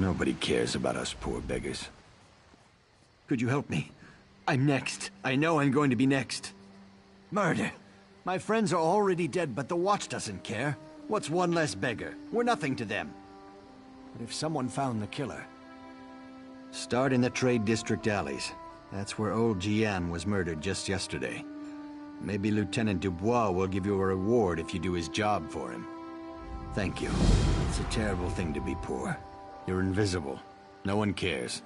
Nobody cares about us poor beggars. Could you help me? I'm next. I know I'm going to be next. Murder. My friends are already dead, but the Watch doesn't care. What's one less beggar? We're nothing to them. But if someone found the killer... Start in the Trade District alleys. That's where old Jian was murdered just yesterday. Maybe Lieutenant Dubois will give you a reward if you do his job for him. Thank you. It's a terrible thing to be poor. You're invisible. No one cares.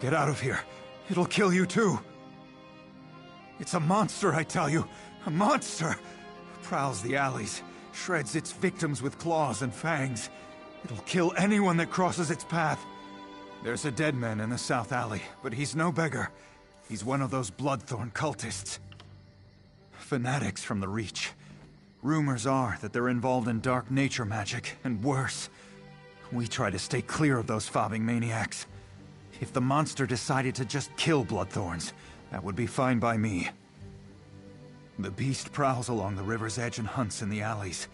Get out of here. It'll kill you too. It's a monster, I tell you. A monster! Prowls the alleys, shreds its victims with claws and fangs. It'll kill anyone that crosses its path. There's a dead man in the South Alley, but he's no beggar. He's one of those Bloodthorn cultists. Fanatics from the Reach. Rumors are that they're involved in dark nature magic, and worse. We try to stay clear of those fobbing maniacs. If the monster decided to just kill Bloodthorns, that would be fine by me. The beast prowls along the river's edge and hunts in the alleys.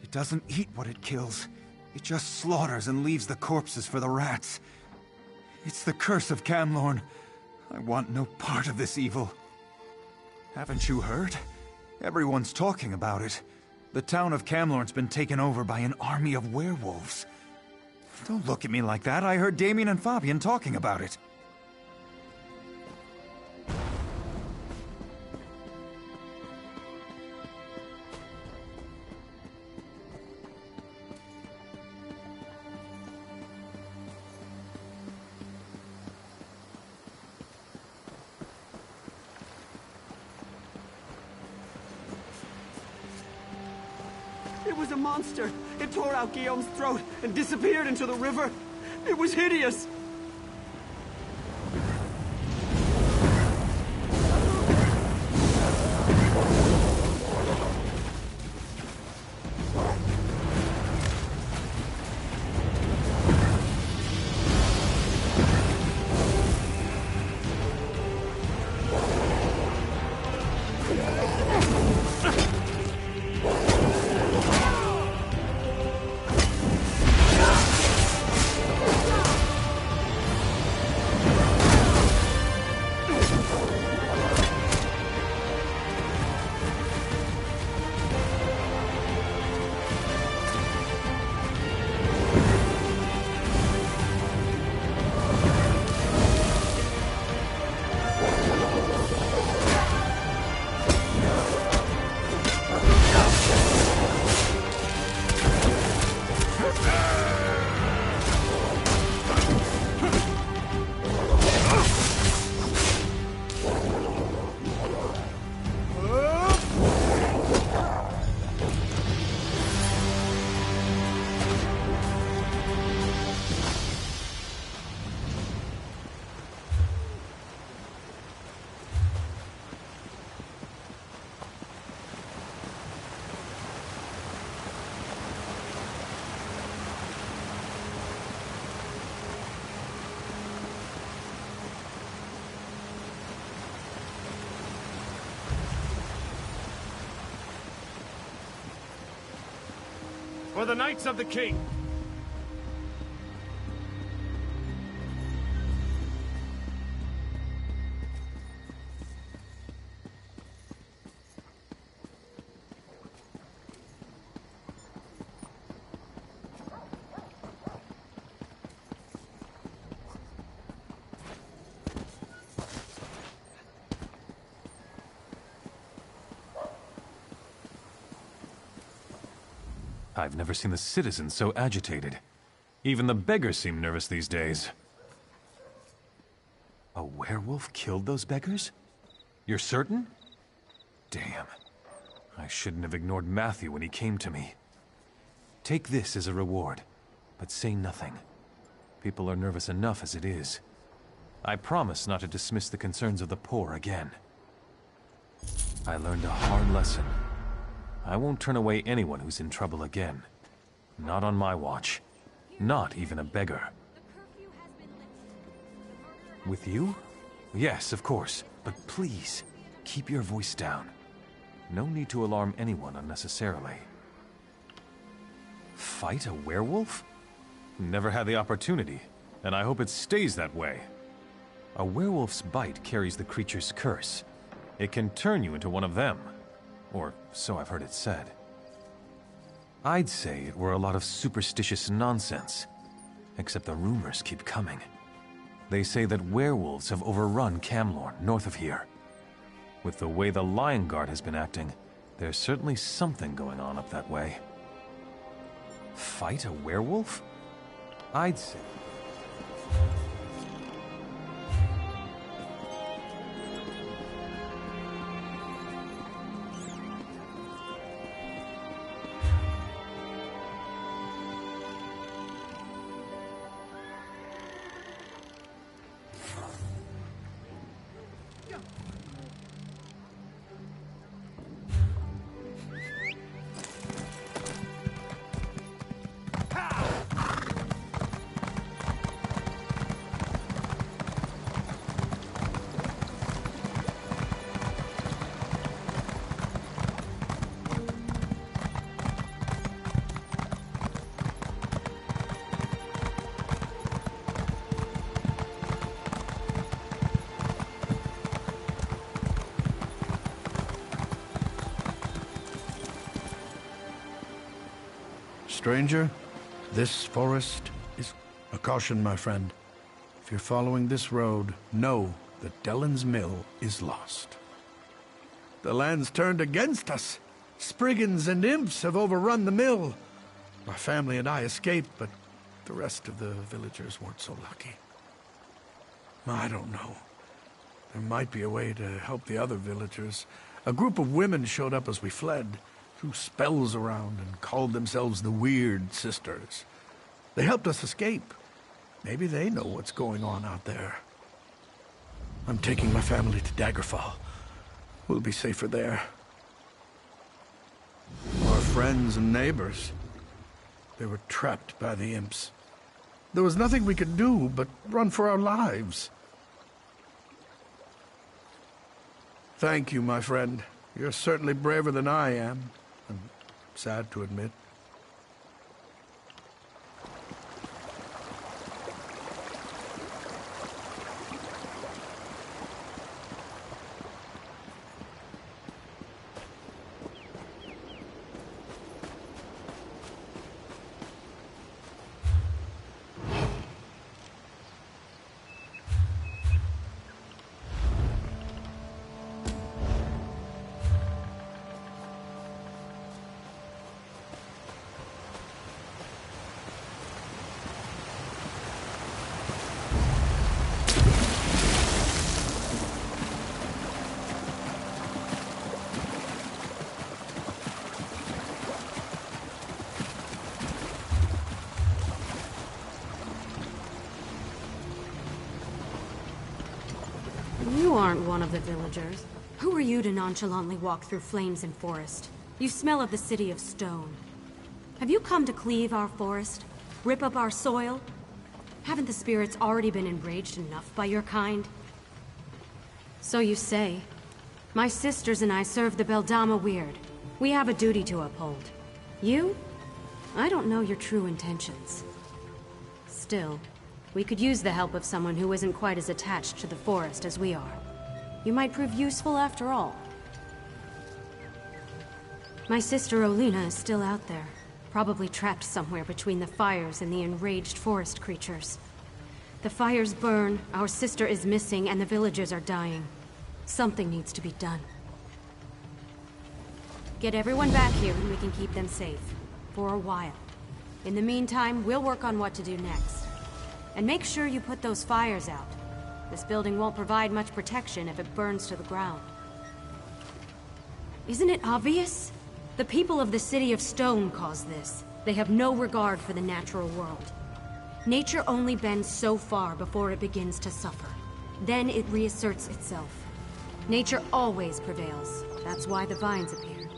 It doesn't eat what it kills. It just slaughters and leaves the corpses for the rats. It's the curse of Camlorn. I want no part of this evil. Haven't you heard? Everyone's talking about it. The town of Camlorn's been taken over by an army of werewolves. Don't look at me like that. I heard Damien and Fabian talking about it. It was a monster. It tore out Guillaume's throat and disappeared into the river. It was hideous. For the Knights of the King! I've never seen the citizens so agitated. Even the beggars seem nervous these days. A werewolf killed those beggars? You're certain? Damn. I shouldn't have ignored Matthew when he came to me. Take this as a reward, but say nothing. People are nervous enough as it is. I promise not to dismiss the concerns of the poor again. I learned a hard lesson. I won't turn away anyone who's in trouble again. Not on my watch. Not even a beggar. With you? Yes, of course. But please, keep your voice down. No need to alarm anyone unnecessarily. Fight a werewolf? Never had the opportunity, and I hope it stays that way. A werewolf's bite carries the creature's curse. It can turn you into one of them. Or so I've heard it said. I'd say it were a lot of superstitious nonsense. Except the rumors keep coming. They say that werewolves have overrun Camlorn, north of here. With the way the Lion Guard has been acting, there's certainly something going on up that way. Fight a werewolf? I'd say... Stranger, this forest is a caution, my friend. If you're following this road, know that Dellen's Mill is lost. The land's turned against us. Spriggans and imps have overrun the mill. My family and I escaped, but the rest of the villagers weren't so lucky. I don't know. There might be a way to help the other villagers. A group of women showed up as we fled. Threw spells around and called themselves the Weird Sisters. They helped us escape. Maybe they know what's going on out there. I'm taking my family to Daggerfall. We'll be safer there. Our friends and neighbors, they were trapped by the imps. There was nothing we could do but run for our lives. Thank you, my friend. You're certainly braver than I am. I'm sad to admit. You aren't one of the villagers. Who are you to nonchalantly walk through flames and forest? You smell of the city of stone. Have you come to cleave our forest? Rip up our soil? Haven't the spirits already been enraged enough by your kind? So you say. My sisters and I serve the Beldama Weird. We have a duty to uphold. You? I don't know your true intentions. Still, we could use the help of someone who isn't quite as attached to the forest as we are. You might prove useful after all. My sister Olina is still out there, probably trapped somewhere between the fires and the enraged forest creatures. The fires burn, our sister is missing, and the villagers are dying. Something needs to be done. Get everyone back here and we can keep them safe. For a while. In the meantime, we'll work on what to do next. And make sure you put those fires out. This building won't provide much protection if it burns to the ground. Isn't it obvious? The people of the City of Stone caused this. They have no regard for the natural world. Nature only bends so far before it begins to suffer. Then it reasserts itself. Nature always prevails. That's why the vines appeared.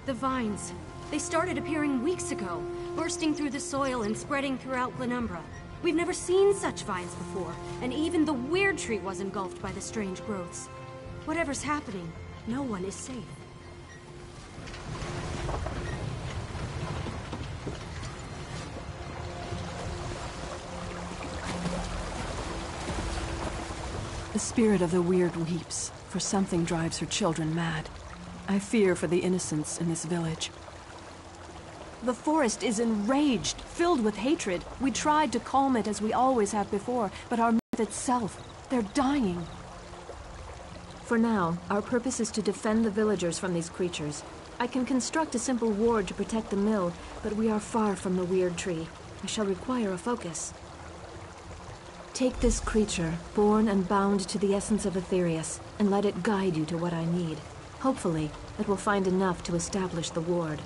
The vines. They started appearing weeks ago, bursting through the soil and spreading throughout Glenumbra. We've never seen such vines before, and even the weird tree was engulfed by the strange growths. Whatever's happening, no one is safe. The spirit of the weird weeps, for something drives her children mad. I fear for the innocents in this village. The forest is enraged, filled with hatred. We tried to calm it as we always have before, but our myth itself, they're dying. For now, our purpose is to defend the villagers from these creatures. I can construct a simple ward to protect the mill, but we are far from the weird tree. I shall require a focus. Take this creature, born and bound to the essence of Aetherius, and let it guide you to what I need. Hopefully, it will find enough to establish the ward.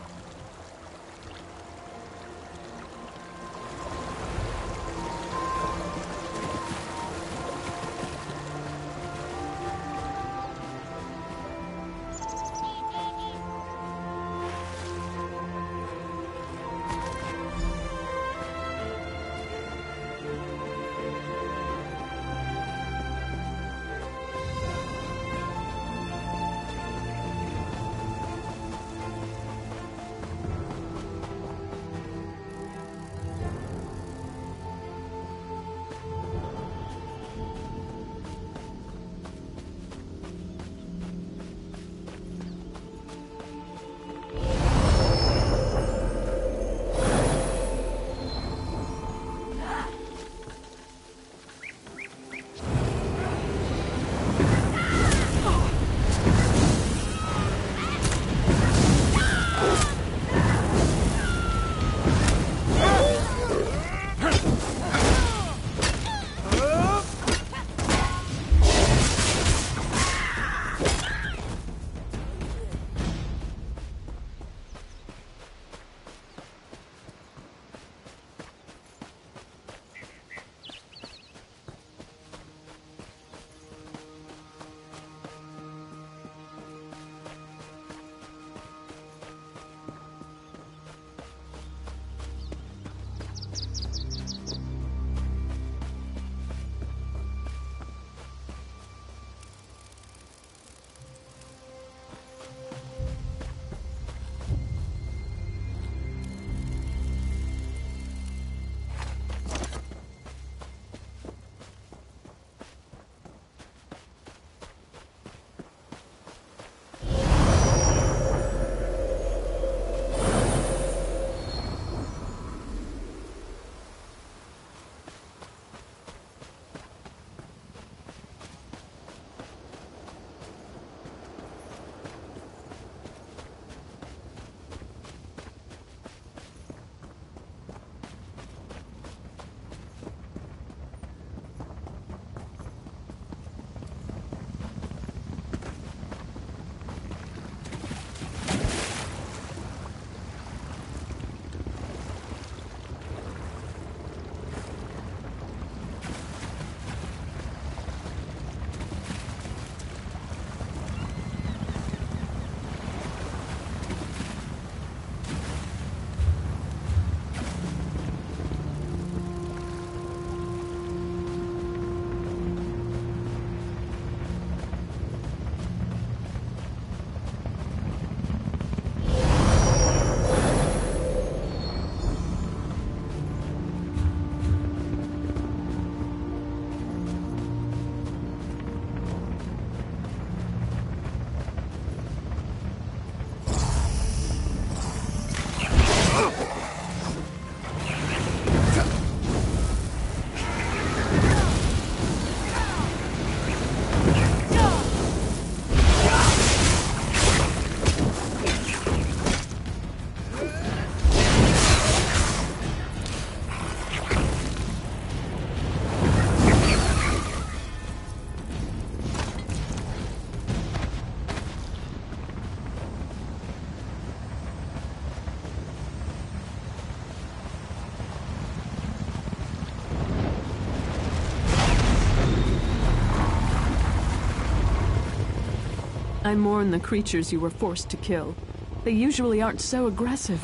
I mourn the creatures you were forced to kill. They usually aren't so aggressive.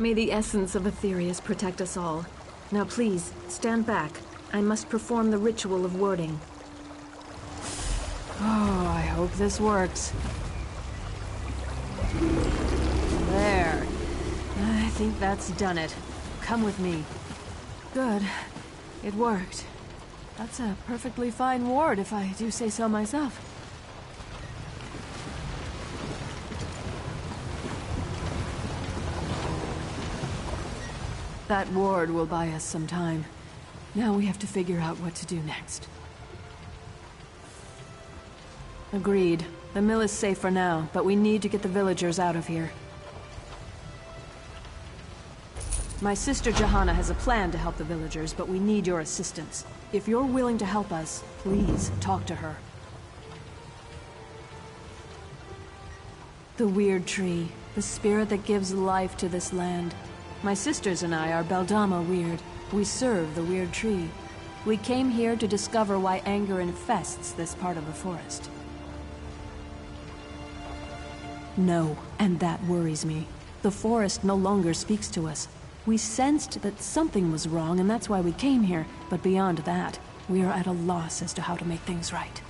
May the essence of Aetherius protect us all. Now please, stand back. I must perform the ritual of warding. Oh, I hope this works. There. I think that's done it. Come with me. Good. It worked. That's a perfectly fine ward, if I do say so myself. That ward will buy us some time. Now we have to figure out what to do next. Agreed. The mill is safe for now, but we need to get the villagers out of here. My sister Johanna has a plan to help the villagers, but we need your assistance. If you're willing to help us, please talk to her. The Weird Tree, the spirit that gives life to this land. My sisters and I are Beldama Weird. We serve the Weird Tree. We came here to discover why anger infests this part of the forest. No, and that worries me. The forest no longer speaks to us. We sensed that something was wrong, and that's why we came here. But beyond that, we are at a loss as to how to make things right.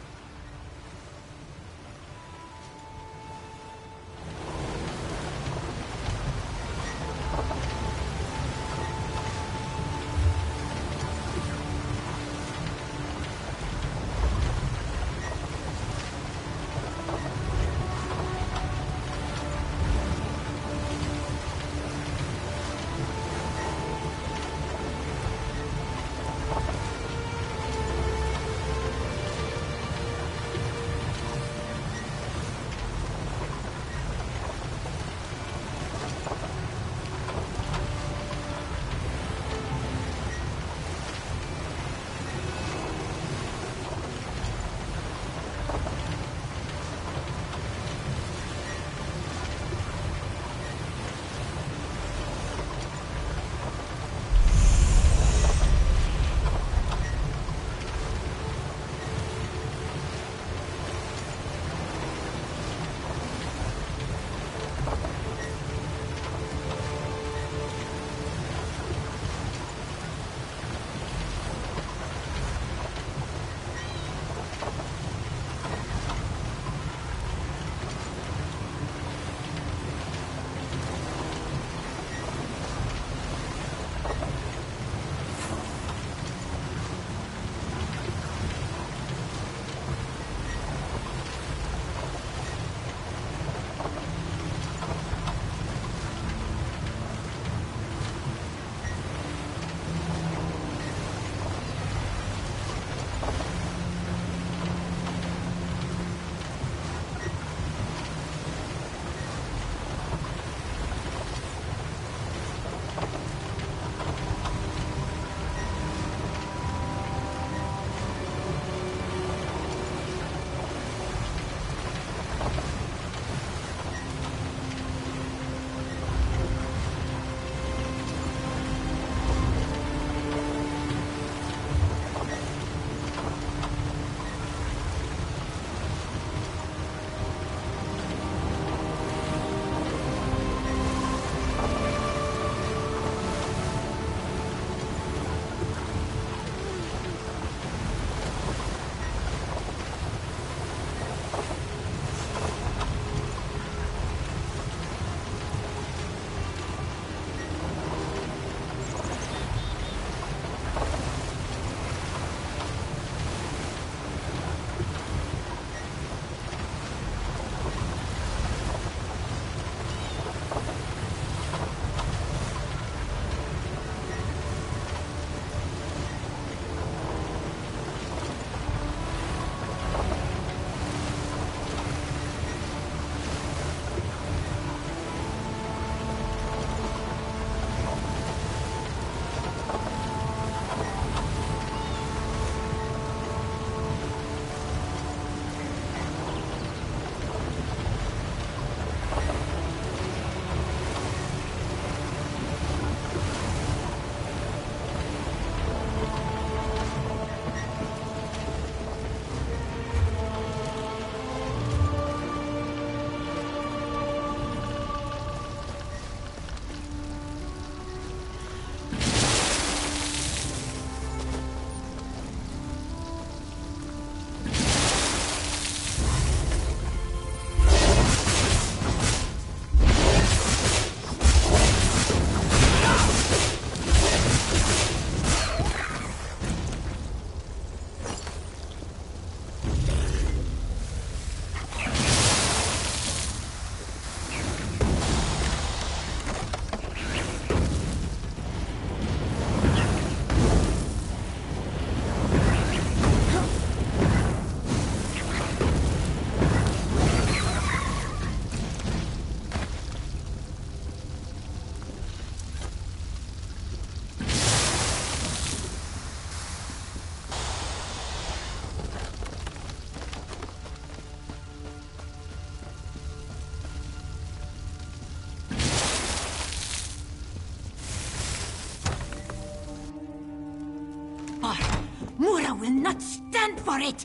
will not stand for it!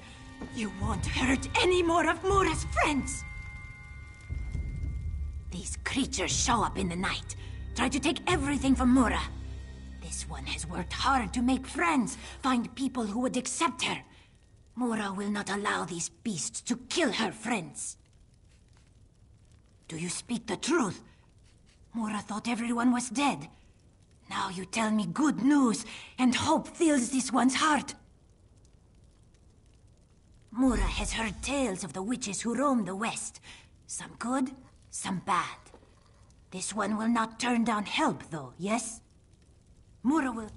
You won't hurt any more of Mura's friends! These creatures show up in the night, try to take everything from Mura. This one has worked hard to make friends, find people who would accept her. Mura will not allow these beasts to kill her friends. Do you speak the truth? Mura thought everyone was dead. Now you tell me good news, and hope fills this one's heart. Mura has heard tales of the witches who roam the West. Some good, some bad. This one will not turn down help, though, yes? Mura will...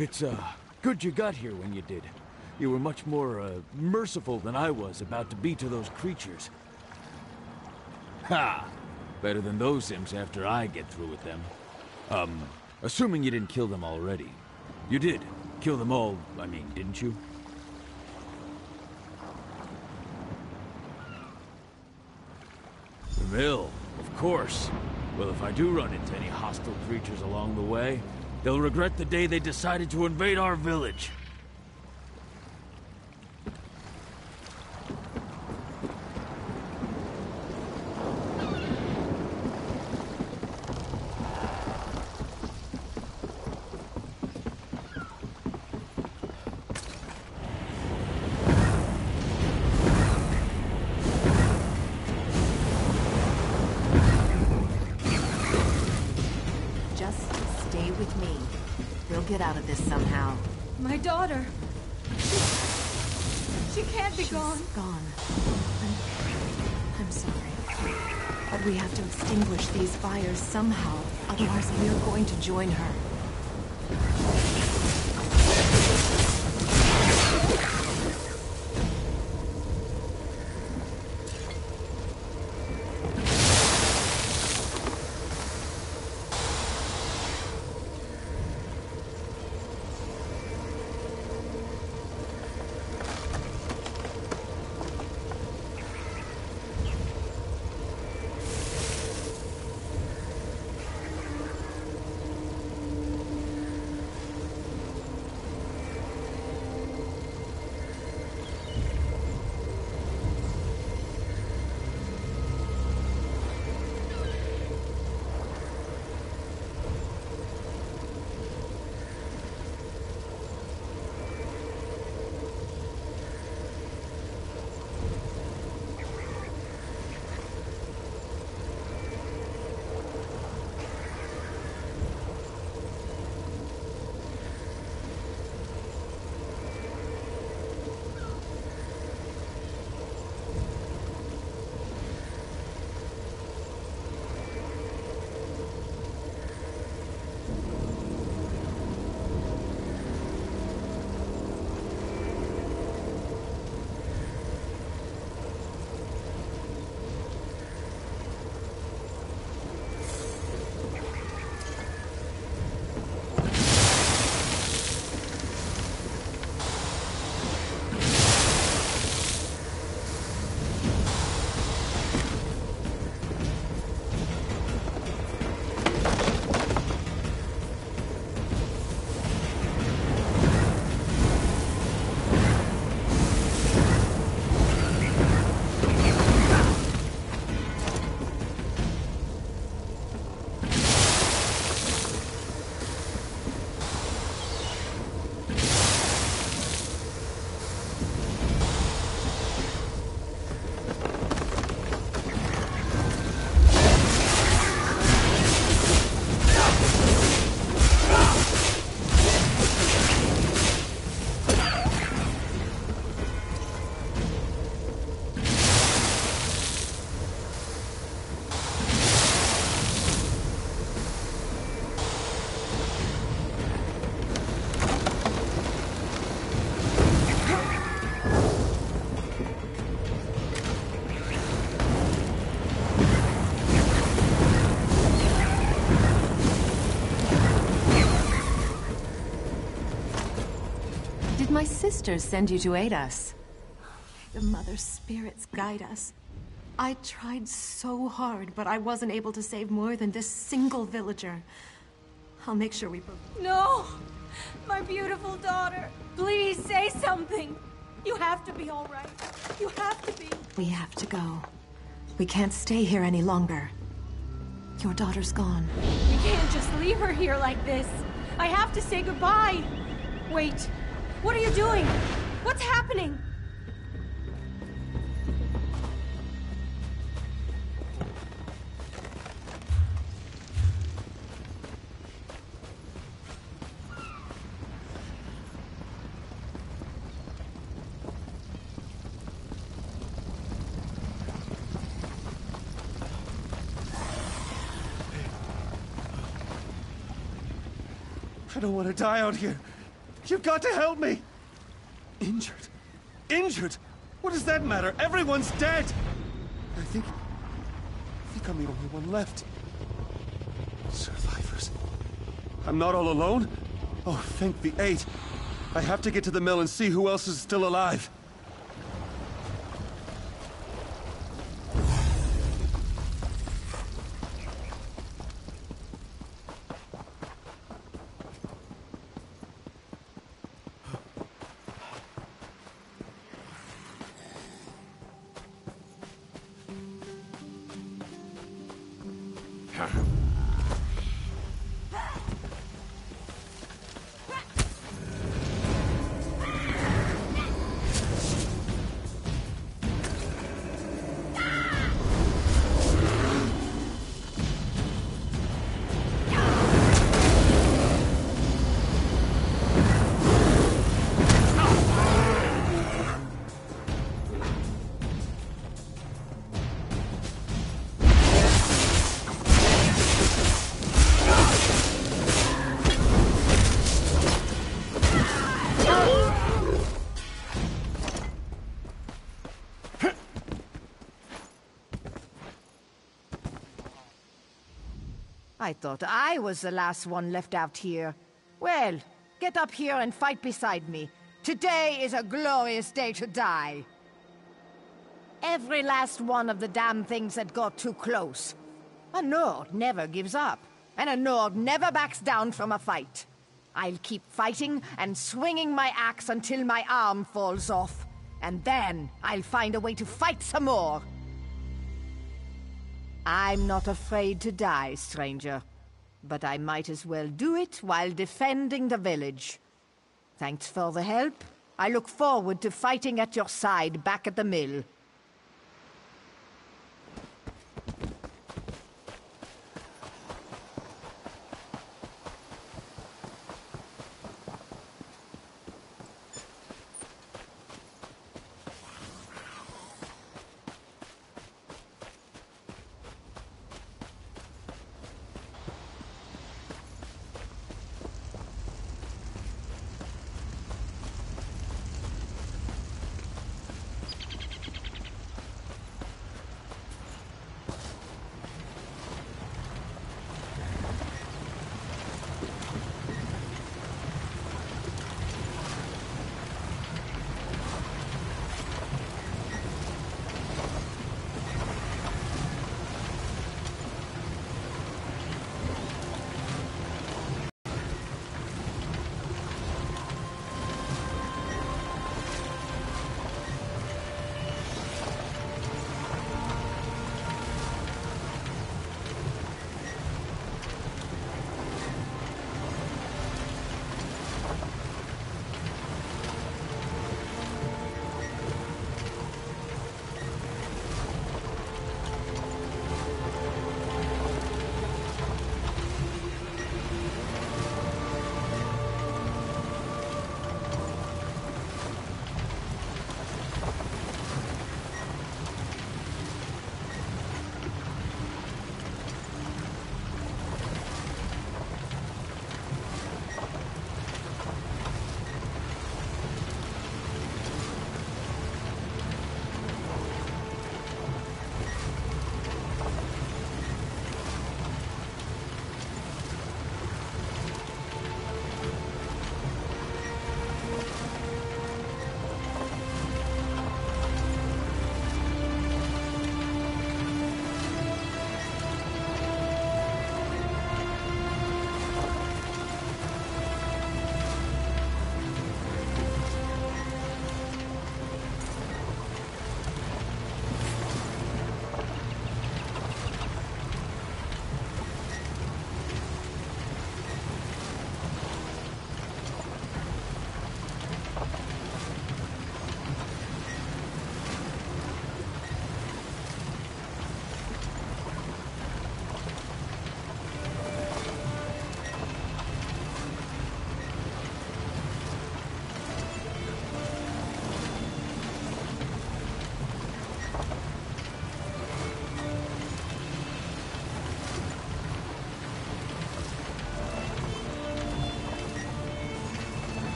It's, good you got here when you did. You were much more, merciful than I was about to be to those creatures. Ha! Better than those imps after I get through with them. Assuming you didn't kill them already. You did. Kill them all, I mean, didn't you? The mill, of course. Well, if I do run into any hostile creatures along the way, they'll regret the day they decided to invade our village. Get out of this somehow. My daughter. She can't be gone. Gone. I'm sorry. But we have to extinguish these fires somehow. Otherwise, we're going to join her. sisters send you to aid us. The Mother's spirits guide us. I tried so hard, but I wasn't able to save more than this single villager. I'll make sure we... No! My beautiful daughter! Please say something! You have to be all right. You have to be. We have to go. We can't stay here any longer. Your daughter's gone. We can't just leave her here like this. I have to say goodbye. Wait. What are you doing? What's happening? I don't want to die out here. You've got to help me. Injured? Injured? What does that matter? Everyone's dead. I think I'm the only one left. Survivors. I'm not all alone. Oh, thank the 8. I have to get to the mill and see who else is still alive. I thought I was the last one left out here. Well, get up here and fight beside me. Today is a glorious day to die. Every last one of the damn things that got too close. A Nord never gives up, and a Nord never backs down from a fight. I'll keep fighting and swinging my axe until my arm falls off. And then I'll find a way to fight some more. I'm not afraid to die, stranger. But I might as well do it while defending the village. Thanks for the help. I look forward to fighting at your side back at the mill.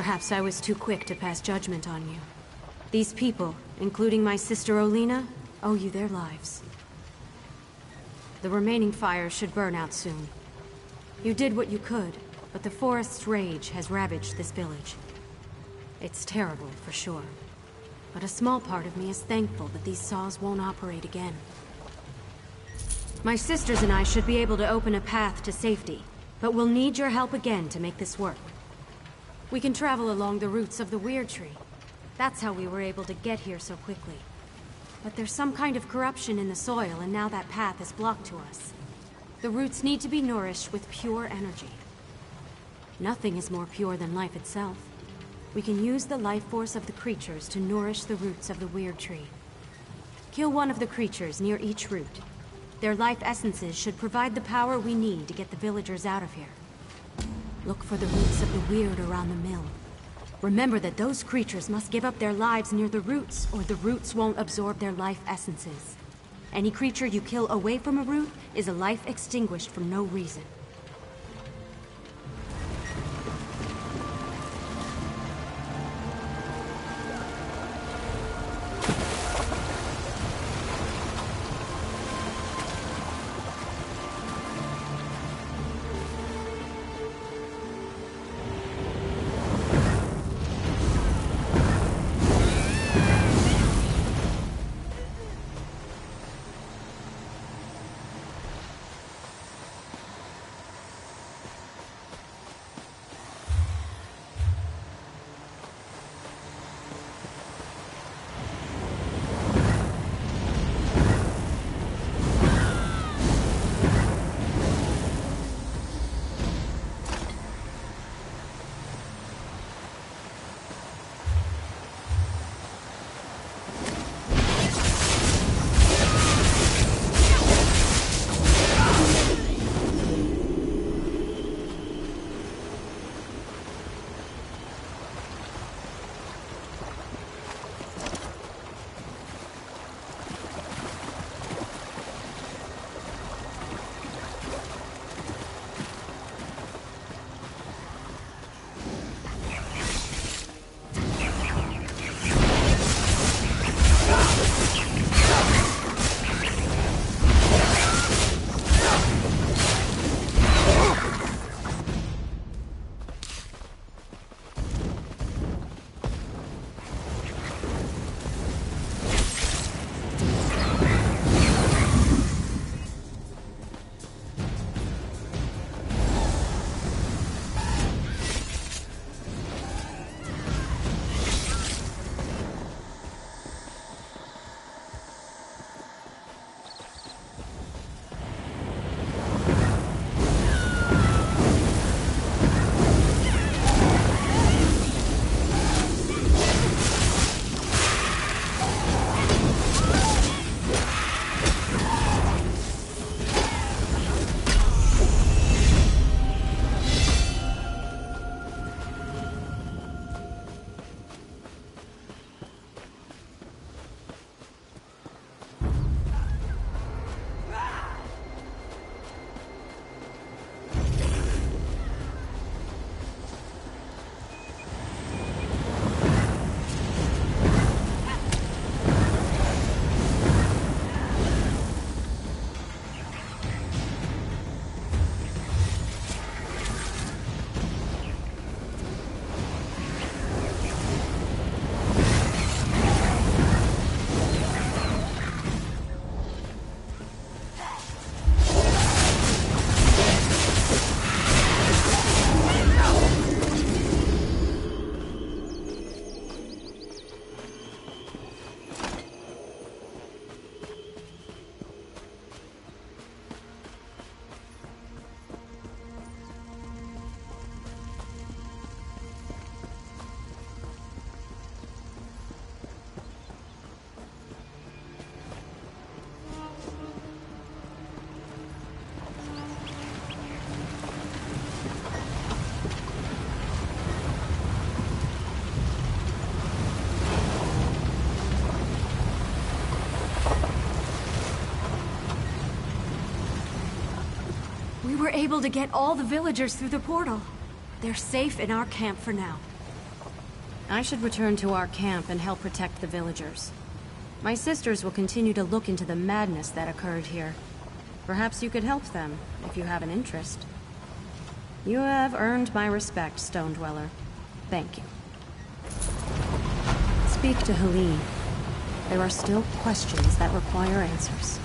Perhaps I was too quick to pass judgment on you. These people, including my sister Olina, owe you their lives. The remaining fires should burn out soon. You did what you could, but the forest's rage has ravaged this village. It's terrible, for sure. But a small part of me is thankful that these saws won't operate again. My sisters and I should be able to open a path to safety, but we'll need your help again to make this work. We can travel along the roots of the Weird Tree. That's how we were able to get here so quickly. But there's some kind of corruption in the soil, and now that path is blocked to us. The roots need to be nourished with pure energy. Nothing is more pure than life itself. We can use the life force of the creatures to nourish the roots of the Weird Tree. Kill one of the creatures near each root. Their life essences should provide the power we need to get the villagers out of here. Look for the roots of the weird around the mill. Remember that those creatures must give up their lives near the roots, or the roots won't absorb their life essences. Any creature you kill away from a root is a life extinguished for no reason. We were able to get all the villagers through the portal. They're safe in our camp for now. I should return to our camp and help protect the villagers. My sisters will continue to look into the madness that occurred here. Perhaps you could help them, if you have an interest. You have earned my respect, Stone Dweller. Thank you. Speak to Helene. There are still questions that require answers.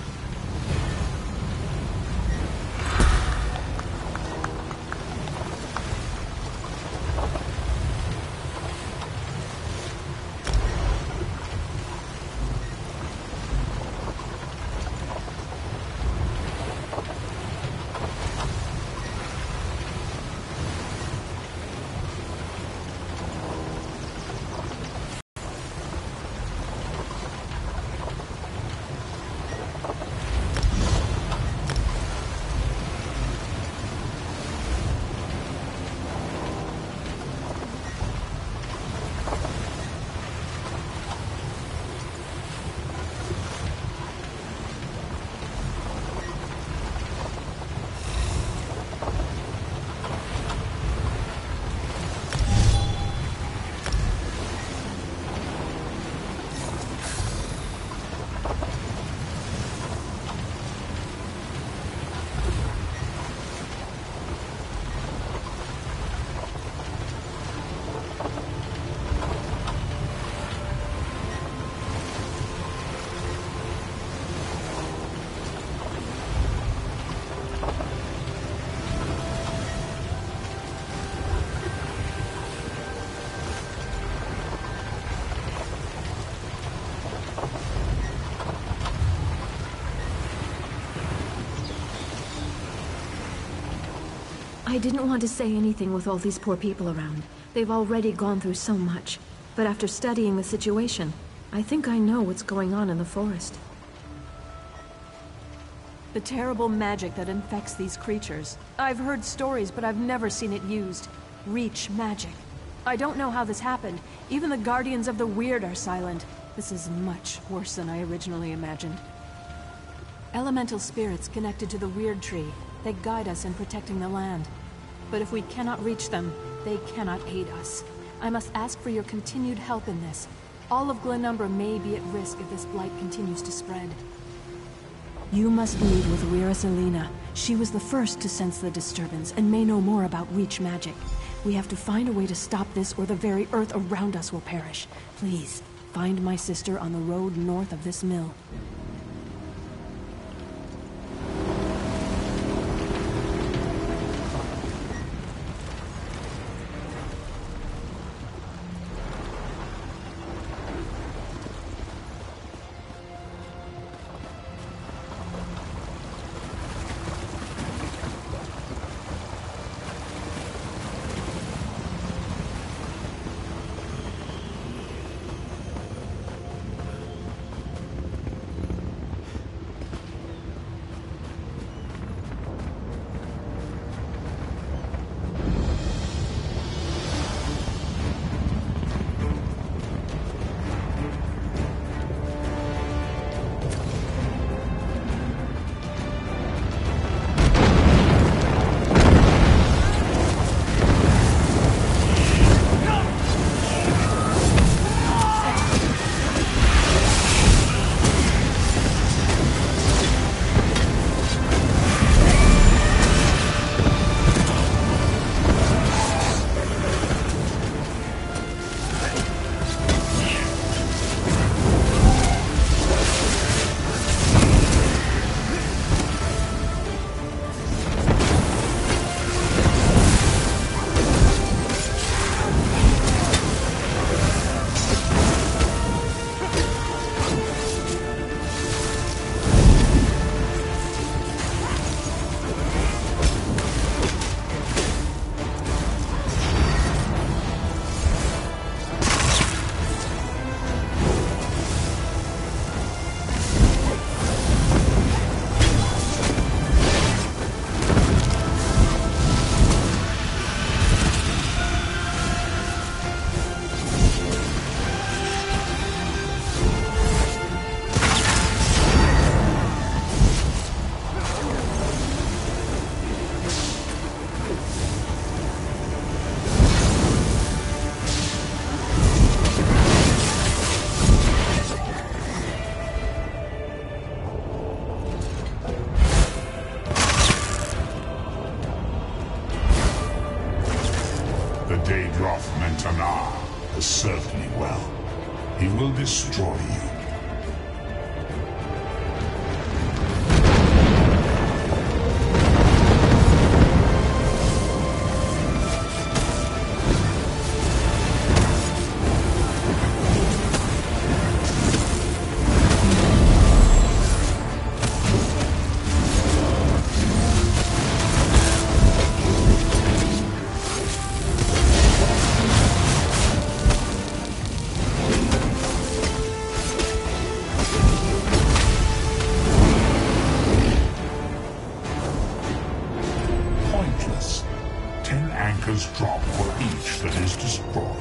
I didn't want to say anything with all these poor people around. They've already gone through so much. But after studying the situation, I think I know what's going on in the forest. The terrible magic that infects these creatures. I've heard stories, but I've never seen it used. Reach magic. I don't know how this happened. Even the Guardians of the Weird are silent. This is much worse than I originally imagined. Elemental spirits connected to the Weird Tree. They guide us in protecting the land. But if we cannot reach them, they cannot aid us. I must ask for your continued help in this. All of Glenumbra may be at risk if this blight continues to spread. You must meet with Rira Selena. She was the first to sense the disturbance and may know more about Reach magic. We have to find a way to stop this or the very earth around us will perish. Please, find my sister on the road north of this mill. the Daedroth Mentanar has served me well. He will destroy you. Pointless. 10 anchors drop for each that is destroyed.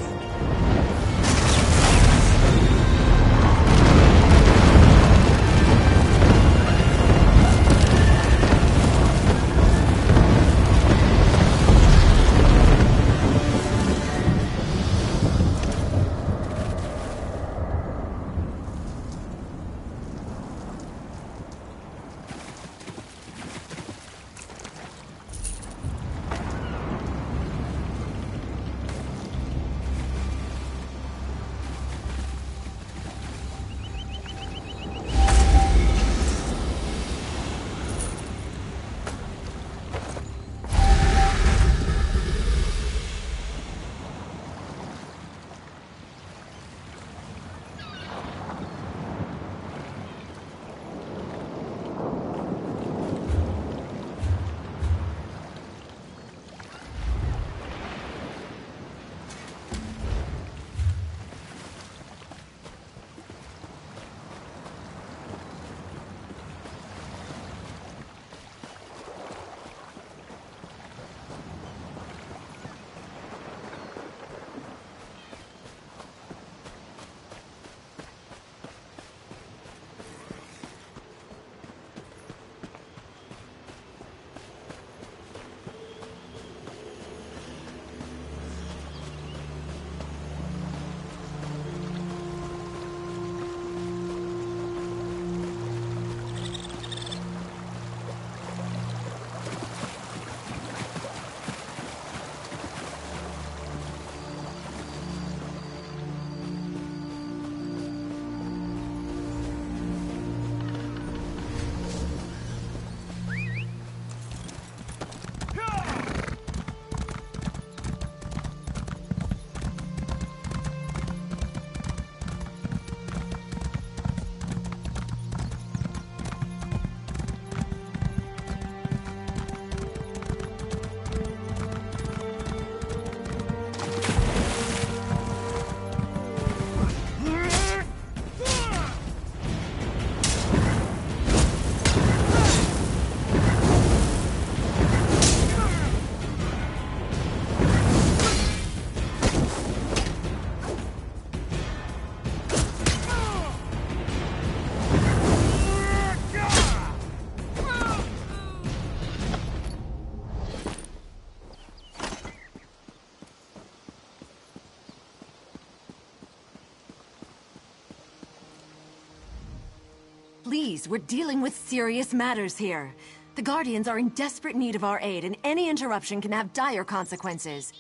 Please, we're dealing with serious matters here. The Guardians are in desperate need of our aid, and any interruption can have dire consequences.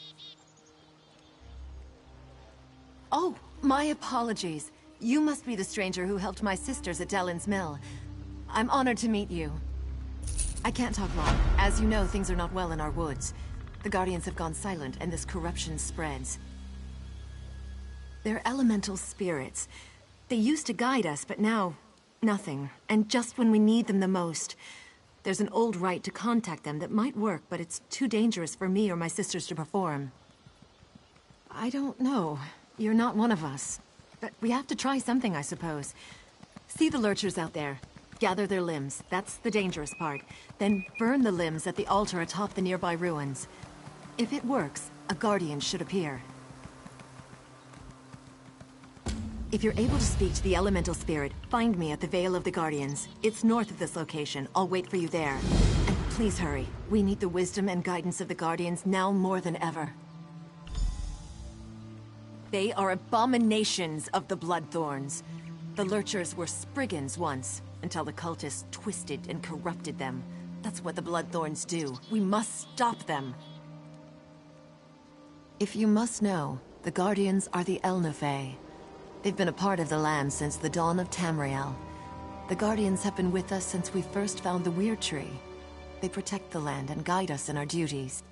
Oh, my apologies. You must be the stranger who helped my sisters at Dellen's Mill. I'm honored to meet you. I can't talk long. As you know, things are not well in our woods. The Guardians have gone silent, and this corruption spreads. They're elemental spirits. They used to guide us, but now, nothing. And just when we need them the most. There's an old rite to contact them that might work, but it's too dangerous for me or my sisters to perform. I don't know. You're not one of us. But we have to try something, I suppose. See the lurchers out there. Gather their limbs. That's the dangerous part. Then burn the limbs at the altar atop the nearby ruins. If it works, a Guardian should appear. If you're able to speak to the elemental spirit, find me at the Vale of the Guardians. It's north of this location. I'll wait for you there. And please hurry. We need the wisdom and guidance of the Guardians now more than ever. They are abominations of the Bloodthorns. The Lurchers were Spriggans once, until the cultists twisted and corrupted them. That's what the Bloodthorns do. We must stop them. If you must know, the Guardians are the Elnafey. They've been a part of the land since the dawn of Tamriel. The Guardians have been with us since we first found the Weird Tree. They protect the land and guide us in our duties.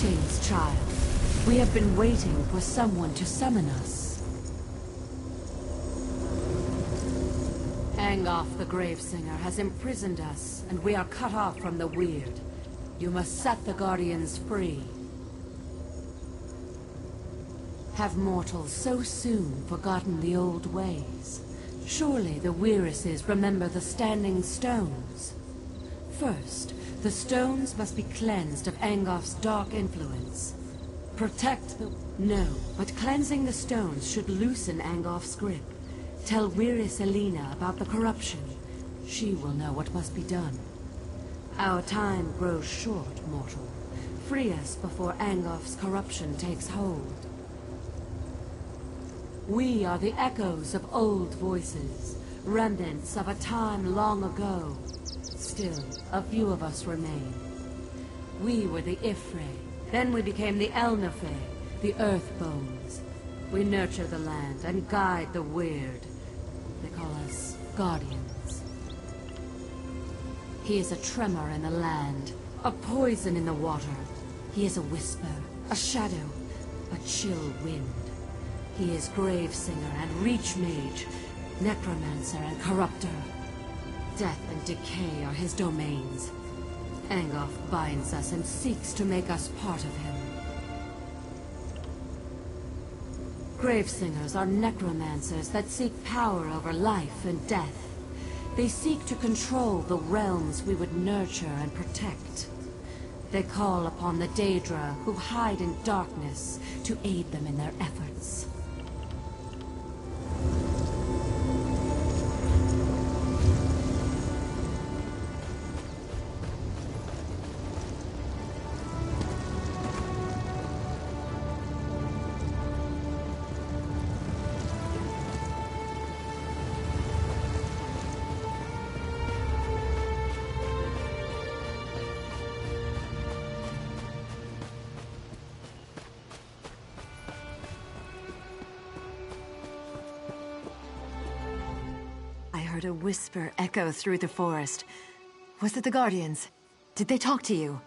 Greetings, child. We have been waiting for someone to summon us. Angoff the Gravesinger has imprisoned us, and we are cut off from the Weird. You must set the Guardians free. Have mortals so soon forgotten the old ways? Surely the Weirises remember the Standing Stones. First, the stones must be cleansed of Angoff's dark influence. Protect the... No, but cleansing the stones should loosen Angoff's grip. Tell Weiris Elena about the corruption. She will know what must be done. Our time grows short, mortal. Free us before Angoff's corruption takes hold. We are the echoes of old voices, remnants of a time long ago. Still, a few of us remain. We were the Ifrei, then we became the Elnafei, the Earthbones. We nurture the land and guide the Weird. They call us Guardians. He is a tremor in the land, a poison in the water. He is a whisper, a shadow, a chill wind. He is Gravesinger and Reach Mage, Necromancer and Corruptor. Death and decay are his domains. Angoff binds us and seeks to make us part of him. Gravesingers are necromancers that seek power over life and death. They seek to control the realms we would nurture and protect. They call upon the Daedra, who hide in darkness, to aid them in their efforts. A whisper echo through the forest. Was it the Guardians? Did they talk to you?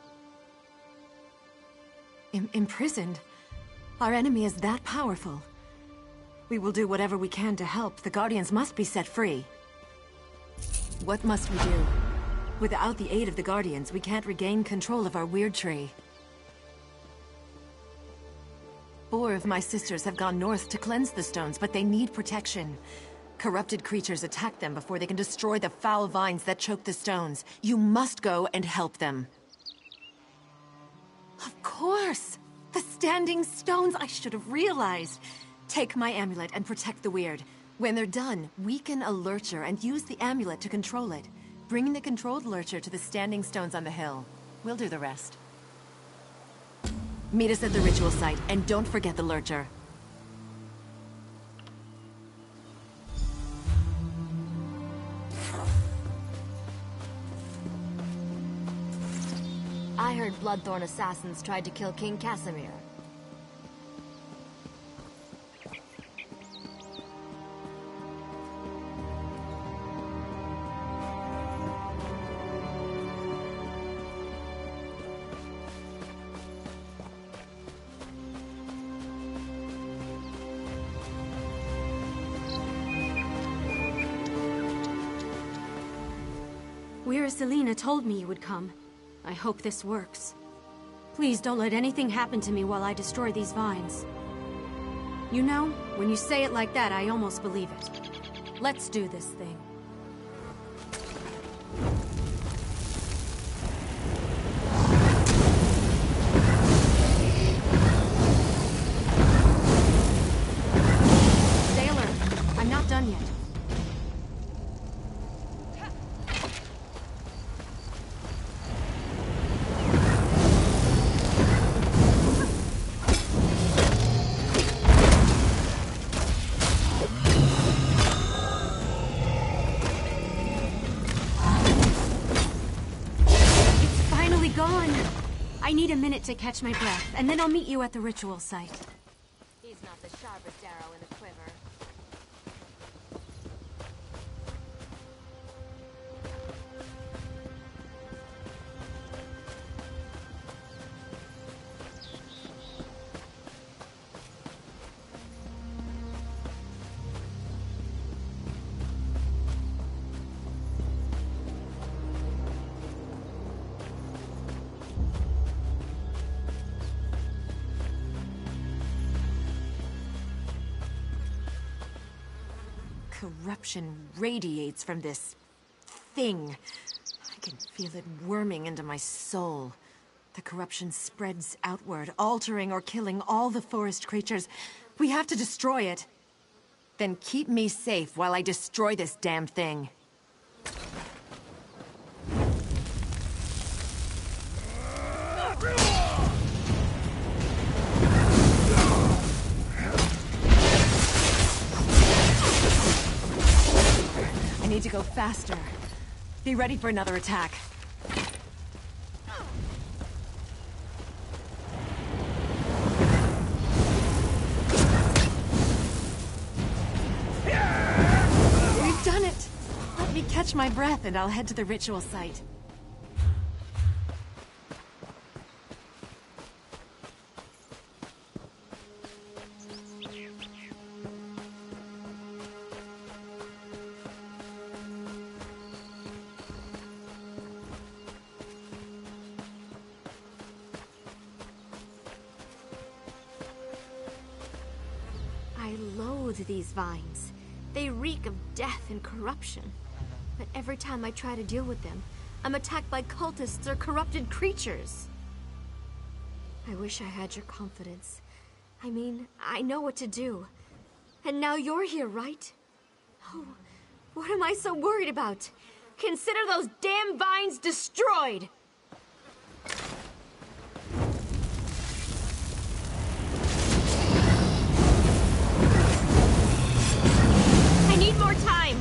Imprisoned? Our enemy is that powerful. We will do whatever we can to help. The Guardians must be set free. What must we do? Without the aid of the Guardians, we can't regain control of our weird tree. 4 of my sisters have gone north to cleanse the stones, but they need protection. Corrupted creatures attack them before they can destroy the foul vines that choke the stones. You must go and help them. Of course! The Standing Stones! I should have realized! Take my amulet and protect the Weird. When they're done, weaken a lurcher and use the amulet to control it. Bring the controlled lurcher to the Standing Stones on the hill. We'll do the rest. Meet us at the ritual site, and don't forget the lurcher. I heard Bloodthorn assassins tried to kill King Casimir. Weiris Elena told me you would come. I hope this works. Please don't let anything happen to me while I destroy these vines. You know, when you say it like that, I almost believe it. Let's do this thing. Stay alert. I'm not done yet. I need a minute to catch my breath, and then I'll meet you at the ritual site. He's not the sharpest arrow in the quiver. Corruption radiates from this thing. I can feel it worming into my soul. The corruption spreads outward, altering or killing all the forest creatures. We have to destroy it. Then keep me safe while I destroy this damned thing. I need to go faster. Be ready for another attack. We've done it! Let me catch my breath and I'll head to the ritual site. I loathe these vines. They reek of death and corruption. But every time I try to deal with them, I'm attacked by cultists or corrupted creatures. I wish I had your confidence. I mean, I know what to do. And now you're here, right? Oh, what am I so worried about? Consider those damn vines destroyed! I need more time!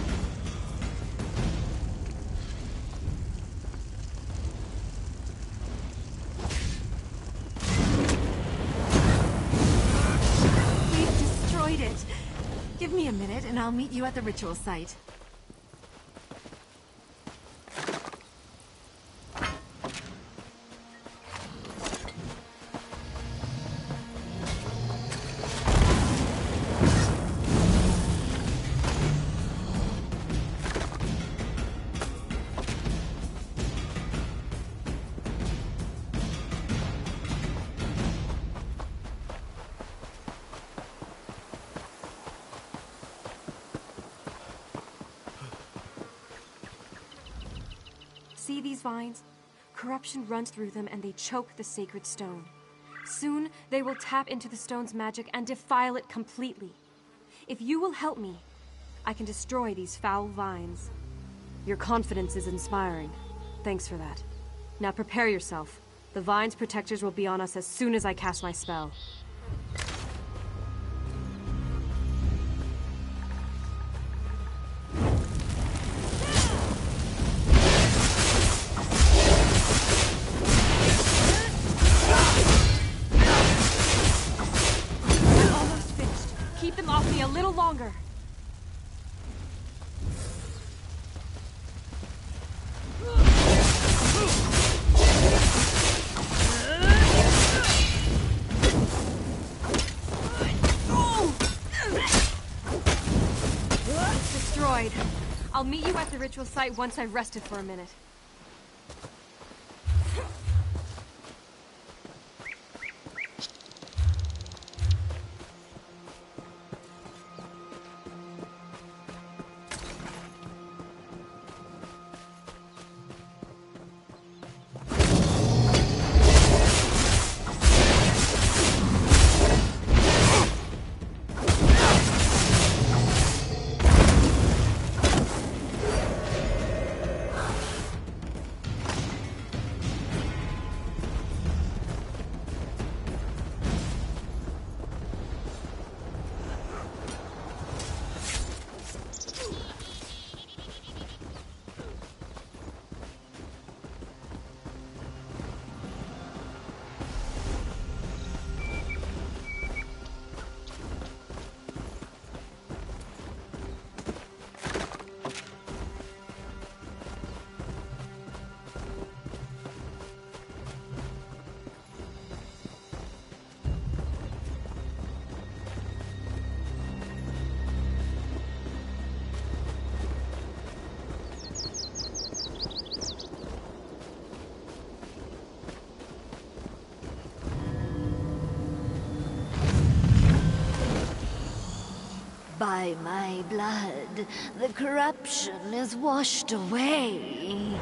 We've destroyed it. Give me a minute and I'll meet you at the ritual site. See these vines? Corruption runs through them and they choke the sacred stone. Soon, they will tap into the stone's magic and defile it completely. If you will help me, I can destroy these foul vines. Your confidence is inspiring. Thanks for that. Now prepare yourself. The vine's protectors will be on us as soon as I cast my spell. A little longer. It's destroyed. I'll meet you at the ritual site once I've rested for a minute. By my blood, the corruption is washed away.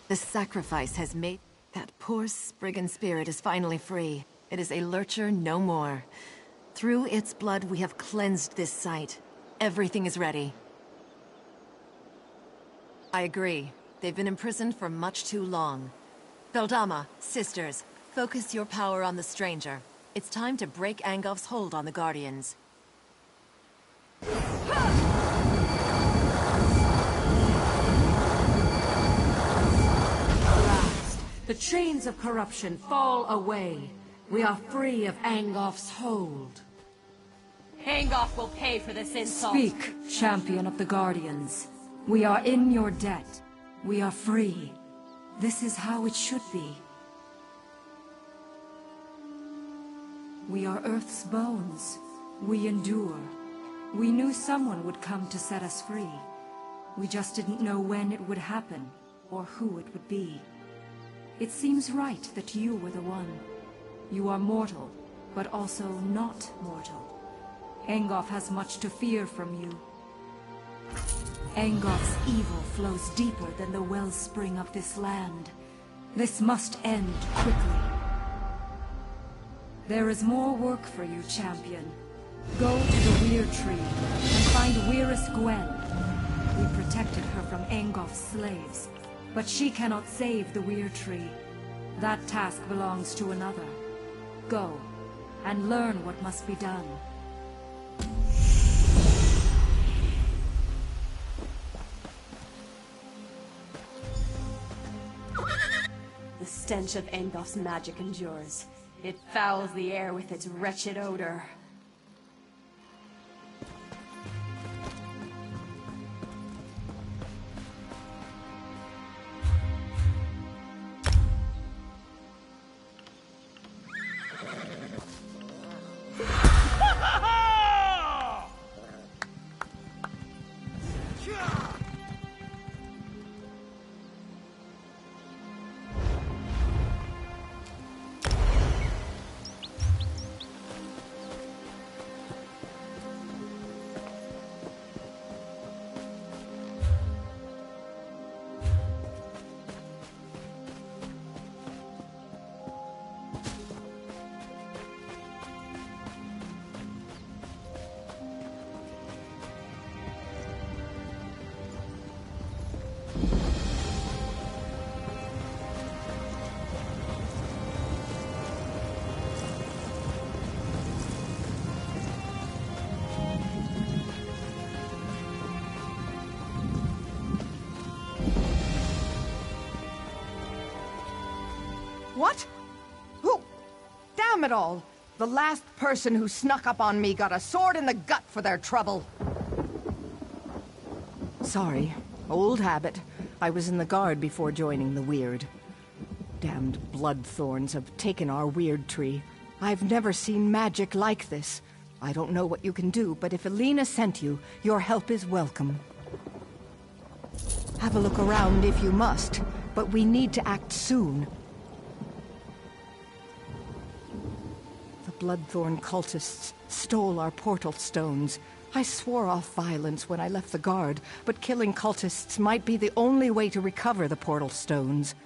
The sacrifice has made... That poor Spriggan spirit is finally free. It is a lurcher no more. Through its blood, we have cleansed this site. Everything is ready. I agree. They've been imprisoned for much too long. Feldama, sisters, focus your power on the stranger. It's time to break Angof's hold on the Guardians. The chains of corruption fall away. We are free of Angof's hold. Angof will pay for this insult. Speak, champion of the Guardians. We are in your debt. We are free. This is how it should be. We are Earth's bones. We endure. We knew someone would come to set us free. We just didn't know when it would happen, or who it would be. It seems right that you were the one. You are mortal, but also not mortal. Angof has much to fear from you. Angof's evil flows deeper than the wellspring of this land. This must end quickly. There is more work for you, champion. Go to the Weird Tree and find Weirus Gwen. We protected her from Angof's slaves, but she cannot save the Weird Tree. That task belongs to another. Go, and learn what must be done. The stench of Angof's magic endures. It fouls the air with its wretched odor. What? Who? Damn it all! The last person who snuck up on me got a sword in the gut for their trouble. Sorry. Old habit. I was in the guard before joining the Weird. Damned bloodthorns have taken our Weird Tree. I've never seen magic like this. I don't know what you can do, but if Elena sent you, your help is welcome. Have a look around if you must, but we need to act soon. The Bloodthorn cultists stole our portal stones. I swore off violence when I left the guard, but killing cultists might be the only way to recover the portal stones.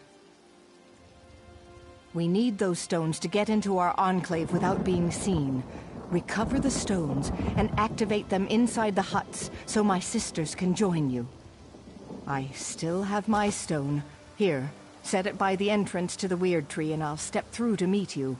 We need those stones to get into our enclave without being seen. Recover the stones and activate them inside the huts so my sisters can join you. I still have my stone. Here, set it by the entrance to the Weird Tree and I'll step through to meet you.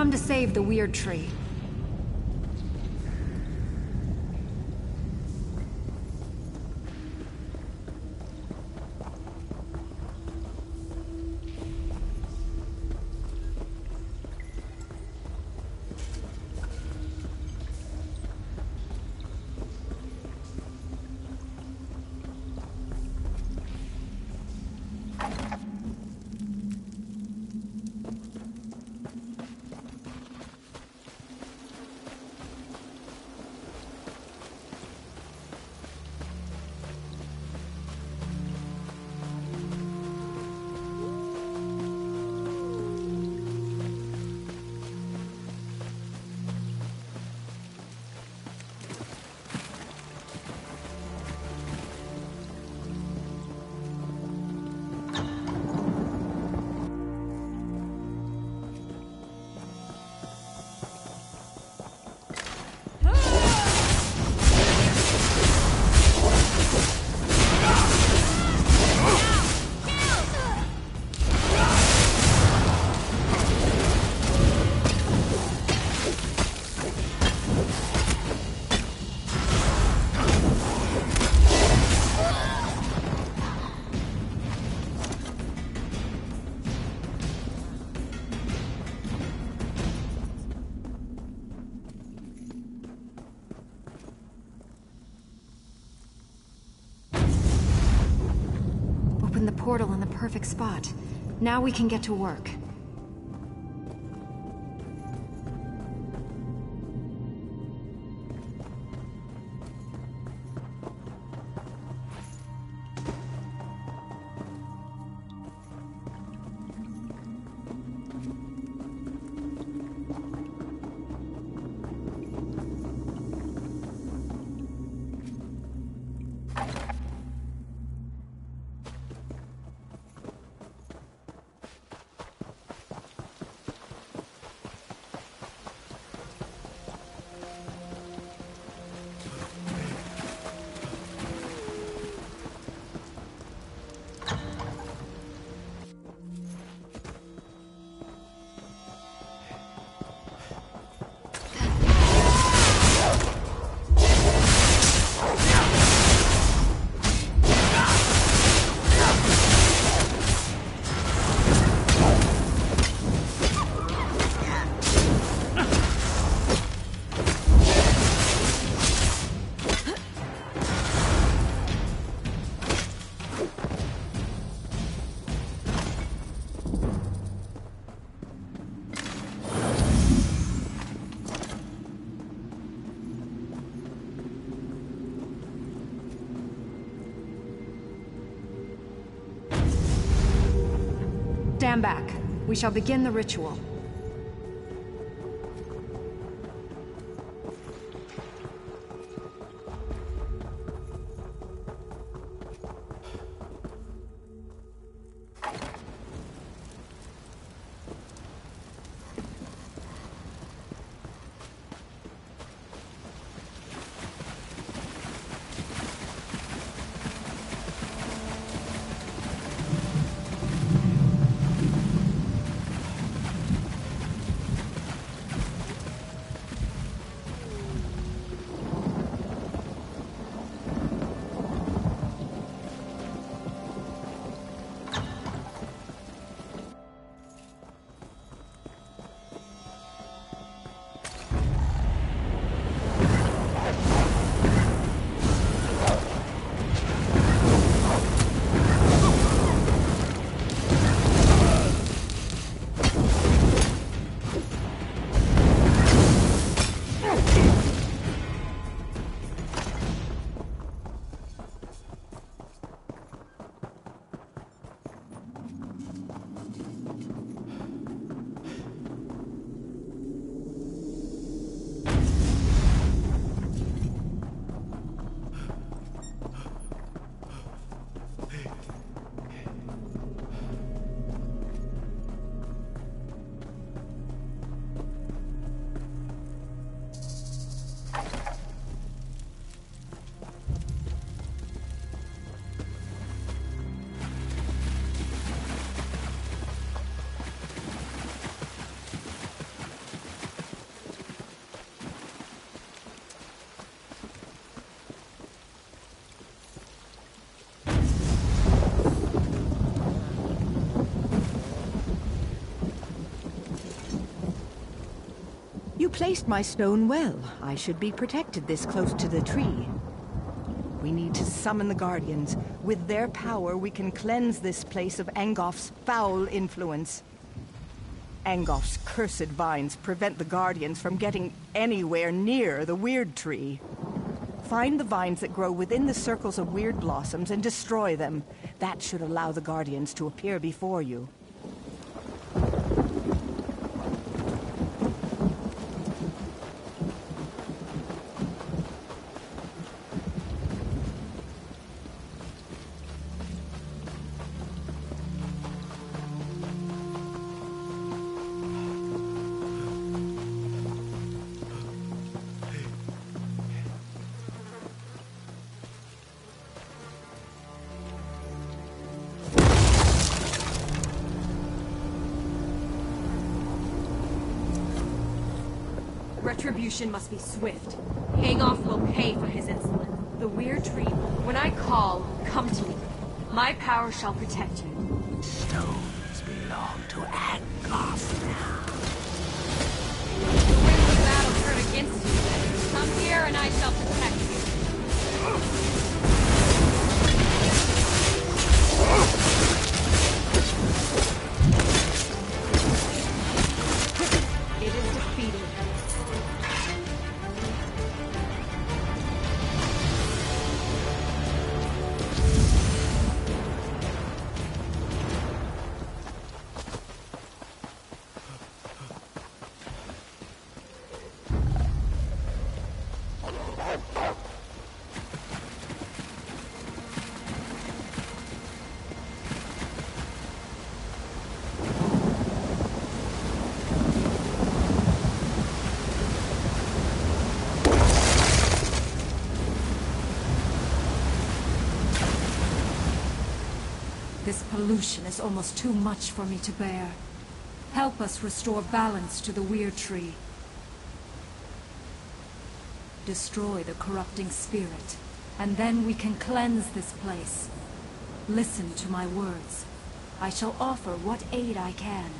come to save the Weird Tree. The portal in the perfect spot. Now we can get to work. Stand back. We shall begin the ritual. You placed my stone well. I should be protected this close to the tree. We need to summon the Guardians. With their power, we can cleanse this place of Angof's foul influence. Angof's cursed vines prevent the Guardians from getting anywhere near the Weird Tree. Find the vines that grow within the circles of weird blossoms and destroy them. That should allow the Guardians to appear before you. Retribution must be swift. Angolf will pay for his insolence. The Weird Tree, when I call, come to me. My power shall protect you. Stones belong to Angolf now. When the battle turn against you, come here and I shall protect you. It is defeated. This pollution is almost too much for me to bear. Help us restore balance to the Weird Tree. Destroy the corrupting spirit, and then we can cleanse this place. Listen to my words. I shall offer what aid I can.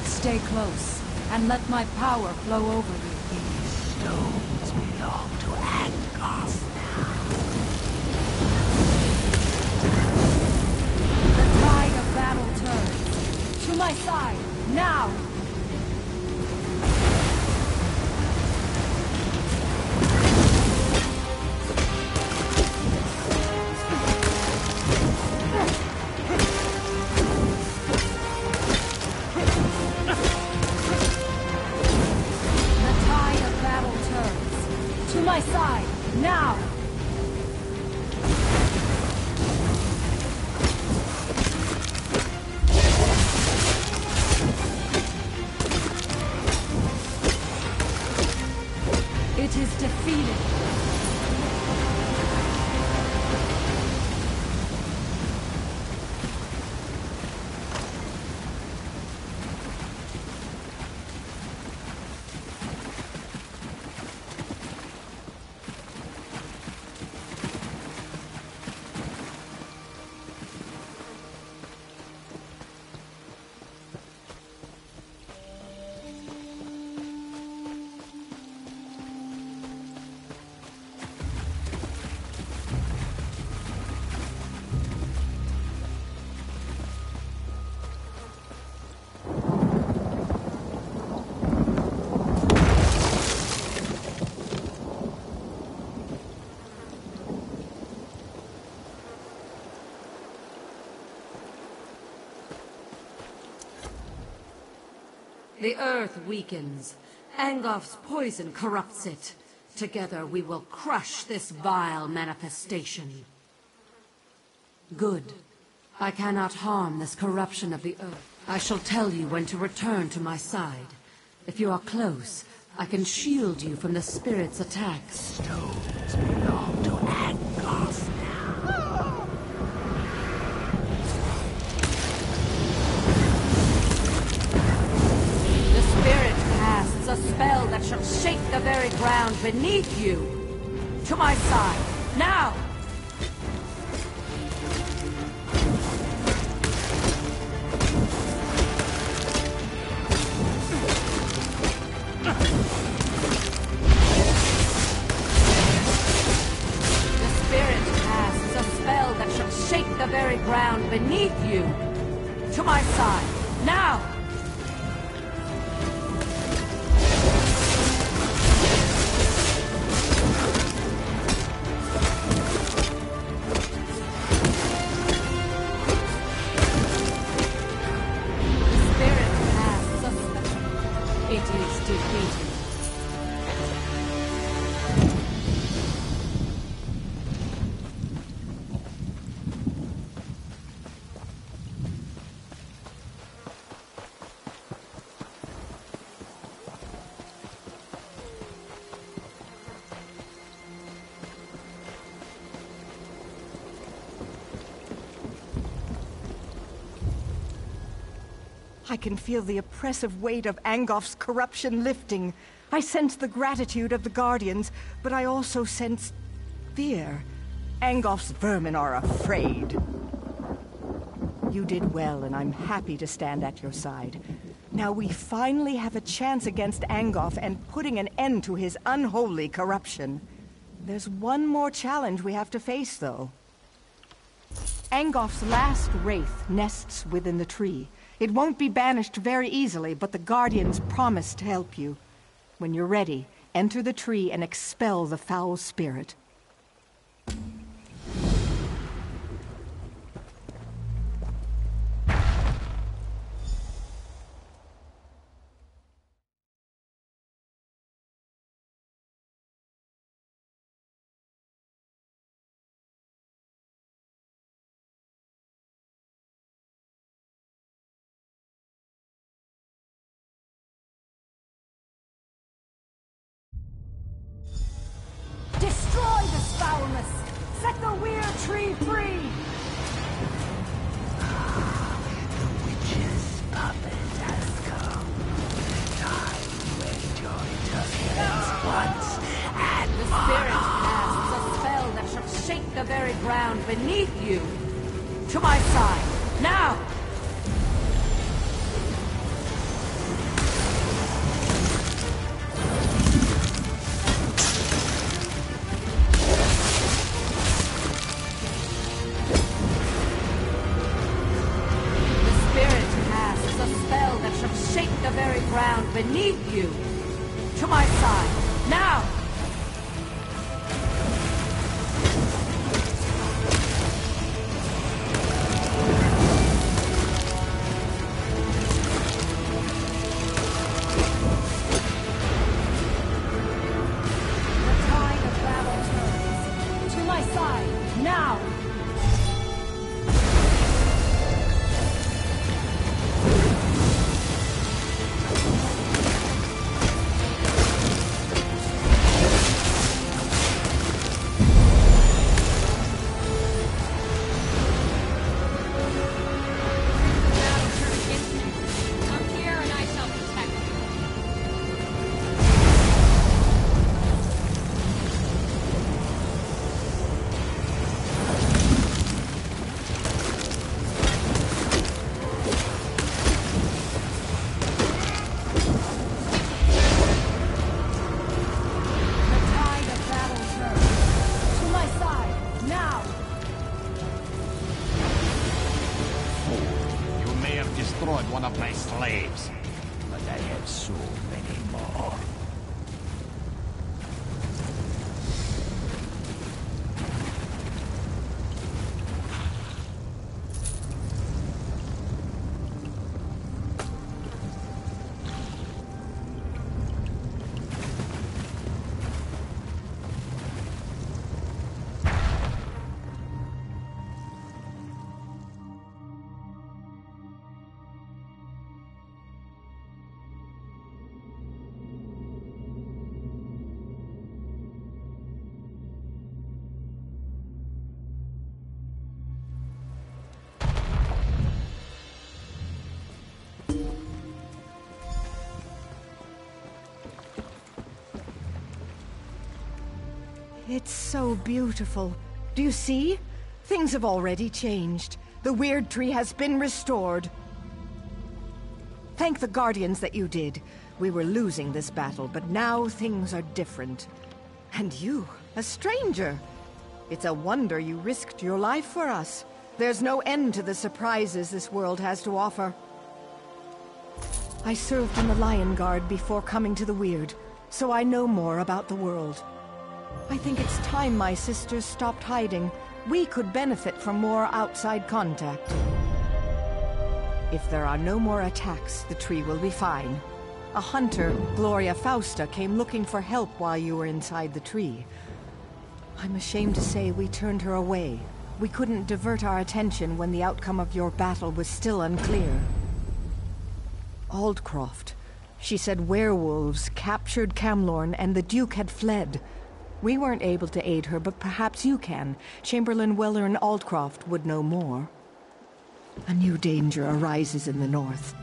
Stay close, and let my power flow over you. These stones belong to Angolf. Battle turns. To my side, now! The tide of battle turns. To my side, now! It is defeated. The earth weakens. Angolf's poison corrupts it. Together we will crush this vile manifestation. Good. I cannot harm this corruption of the earth. I shall tell you when to return to my side. If you are close, I can shield you from the spirit's attacks. Stones belong to Angolf now. The spirit casts a spell that shall shake the very ground beneath you. To my side, now! beneath you! To my side, now! The spirit has suspected. It is defeated. I can feel the oppressive weight of Angof's corruption lifting. I sense the gratitude of the Guardians, but I also sense fear. Angof's vermin are afraid. You did well, and I'm happy to stand at your side. Now we finally have a chance against Angof and putting an end to his unholy corruption. There's one more challenge we have to face, though. Angof's last wraith nests within the tree. It won't be banished very easily, but the Guardians promise to help you. When you're ready, enter the tree and expel the foul spirit. Destroy this foulness! Set the weird tree free! The witch's puppet has come. Time to enjoy justice once and The spirit casts a spell that shall shake the very ground beneath you! To my side, now! Shake the very ground beneath you! To my side, now! The tide of battle turns. To my side, now! One of my slaves, but I have so many more. It's so beautiful. Do you see? Things have already changed. The weird tree has been restored. Thank the Guardians that you did. We were losing this battle, but now things are different. And you, a stranger. It's a wonder you risked your life for us. There's no end to the surprises this world has to offer. I served in the Lion Guard before coming to the Weird, so I know more about the world. I think it's time my sisters stopped hiding. We could benefit from more outside contact. If there are no more attacks, the tree will be fine. A hunter, Gloria Fausta, came looking for help while you were inside the tree. I'm ashamed to say we turned her away. We couldn't divert our attention when the outcome of your battle was still unclear. Aldcroft. She said werewolves captured Camlorn and the Duke had fled. We weren't able to aid her, but perhaps you can. Chamberlain Weller and Aldcroft would know more. A new danger arises in the north.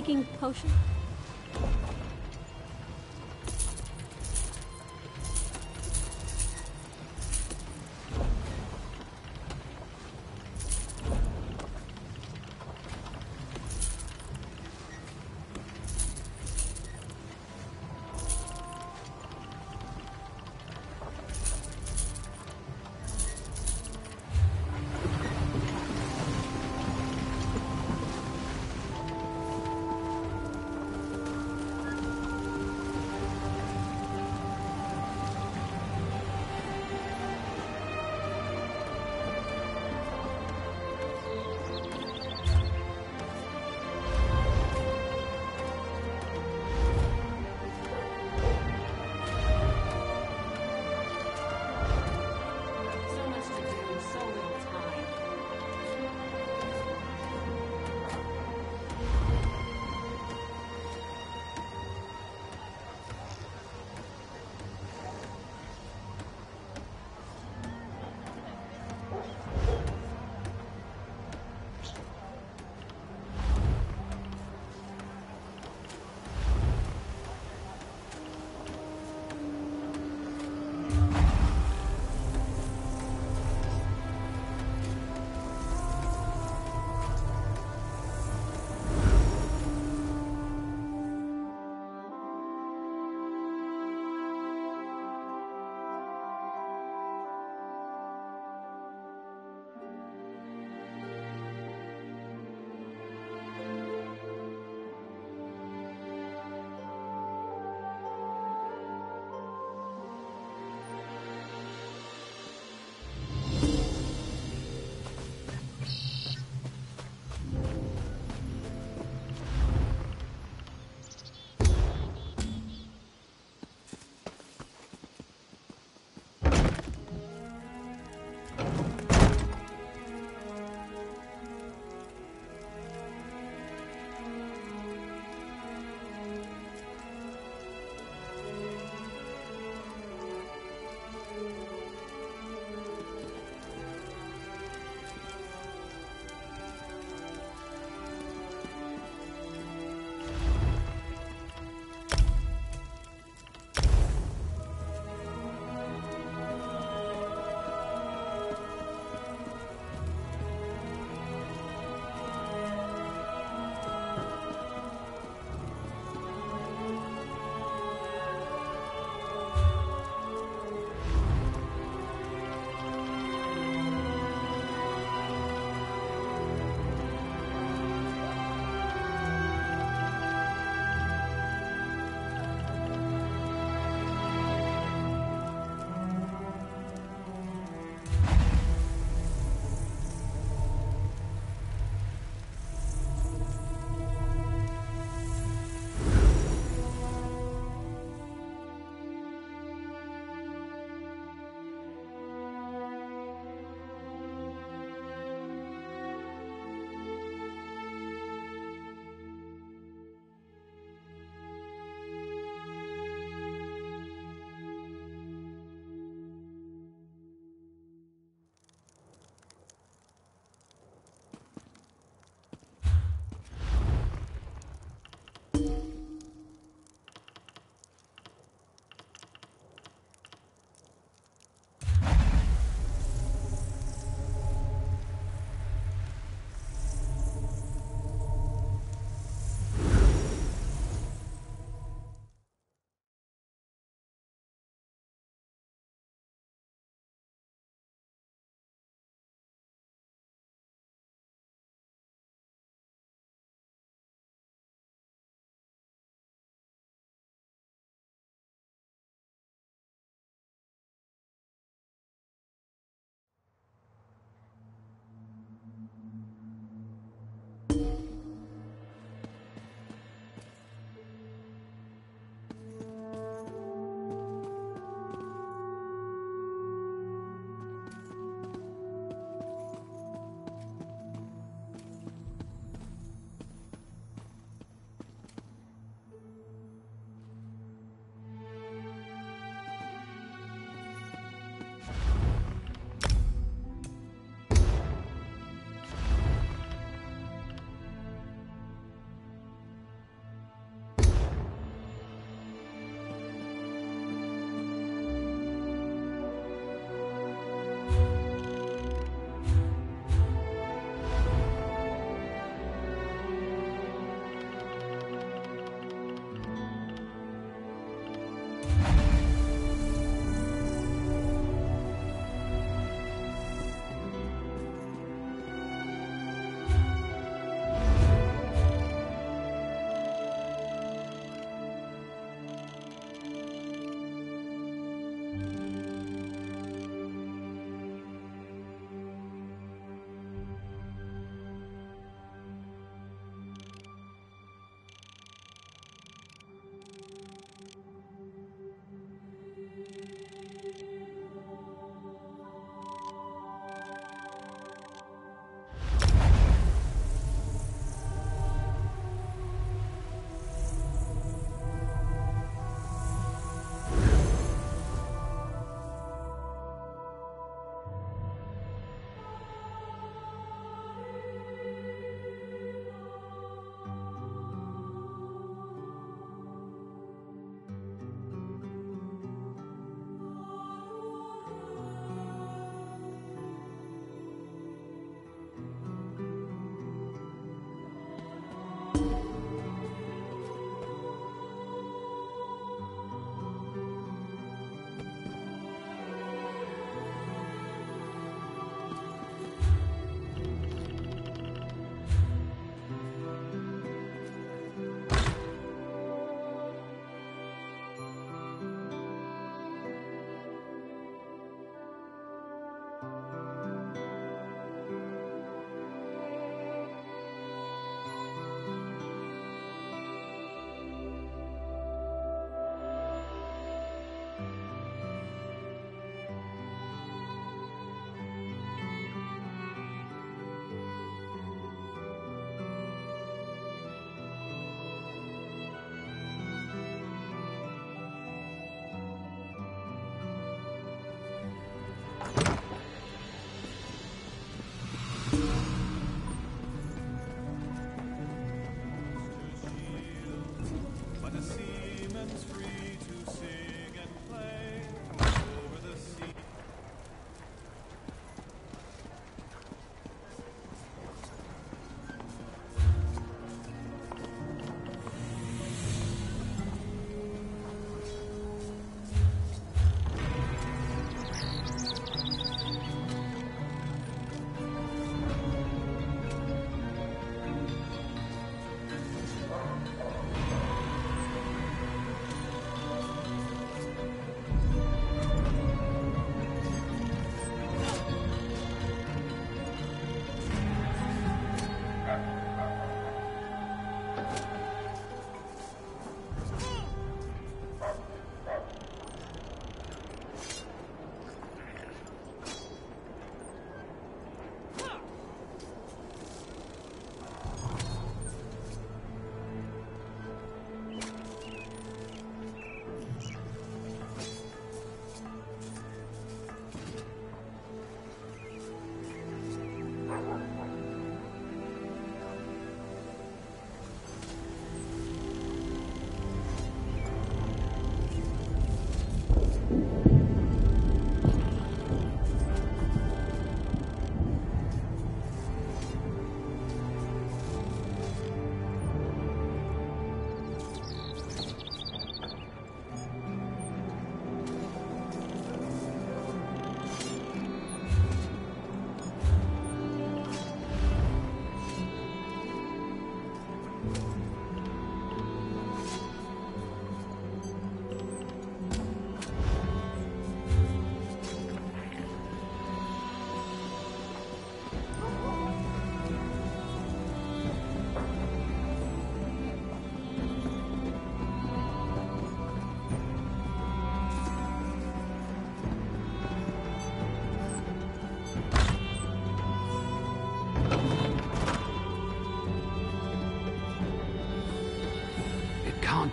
making potions?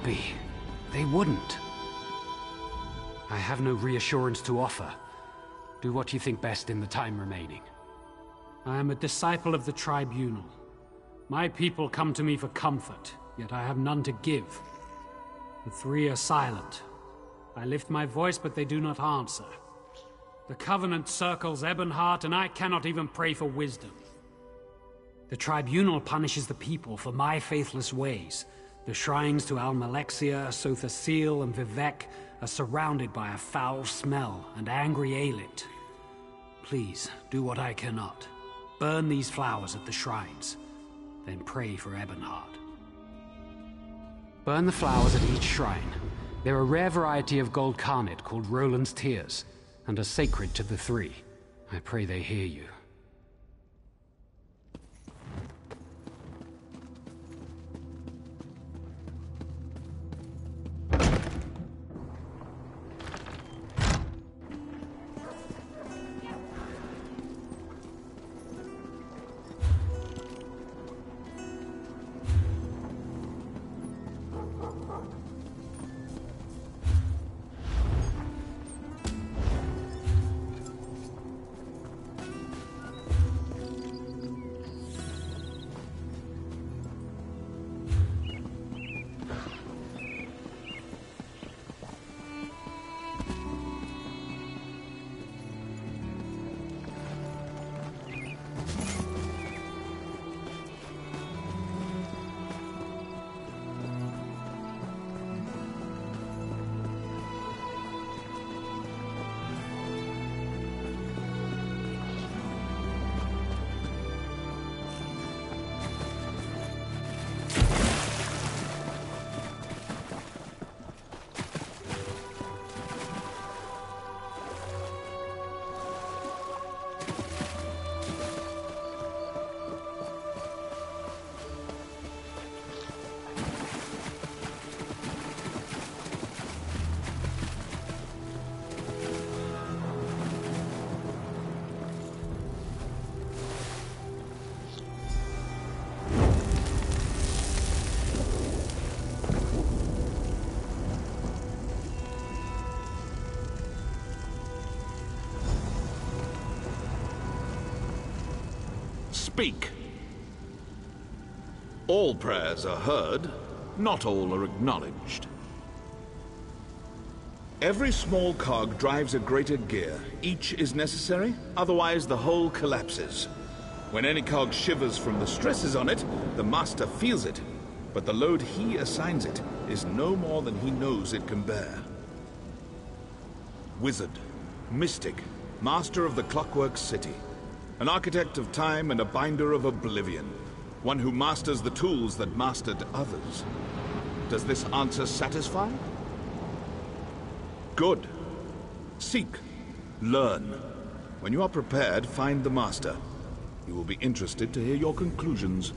can't be. They wouldn't. I have no reassurance to offer. Do what you think best in the time remaining. I am a disciple of the Tribunal. My people come to me for comfort, yet I have none to give. The three are silent. I lift my voice, but they do not answer. The Covenant circles Ebonheart, and I cannot even pray for wisdom. The Tribunal punishes the people for my faithless ways. The shrines to Almalexia, Sothasil, and Vivek are surrounded by a foul smell and angry Aelid. Please, do what I cannot. Burn these flowers at the shrines, then pray for Ebonheart. Burn the flowers at each shrine. They're a rare variety of gold carnet called Roland's Tears, and are sacred to the three. I pray they hear you. Speak. All prayers are heard, not all are acknowledged. Every small cog drives a greater gear. Each is necessary, otherwise the whole collapses. When any cog shivers from the stresses on it, the master feels it, but the load he assigns it is no more than he knows it can bear. Wizard, mystic, master of the Clockwork City, an architect of time and a binder of oblivion, one who masters the tools that mastered others. Does this answer satisfy? Good. Seek. Learn. When you are prepared, find the master. He will be interested to hear your conclusions.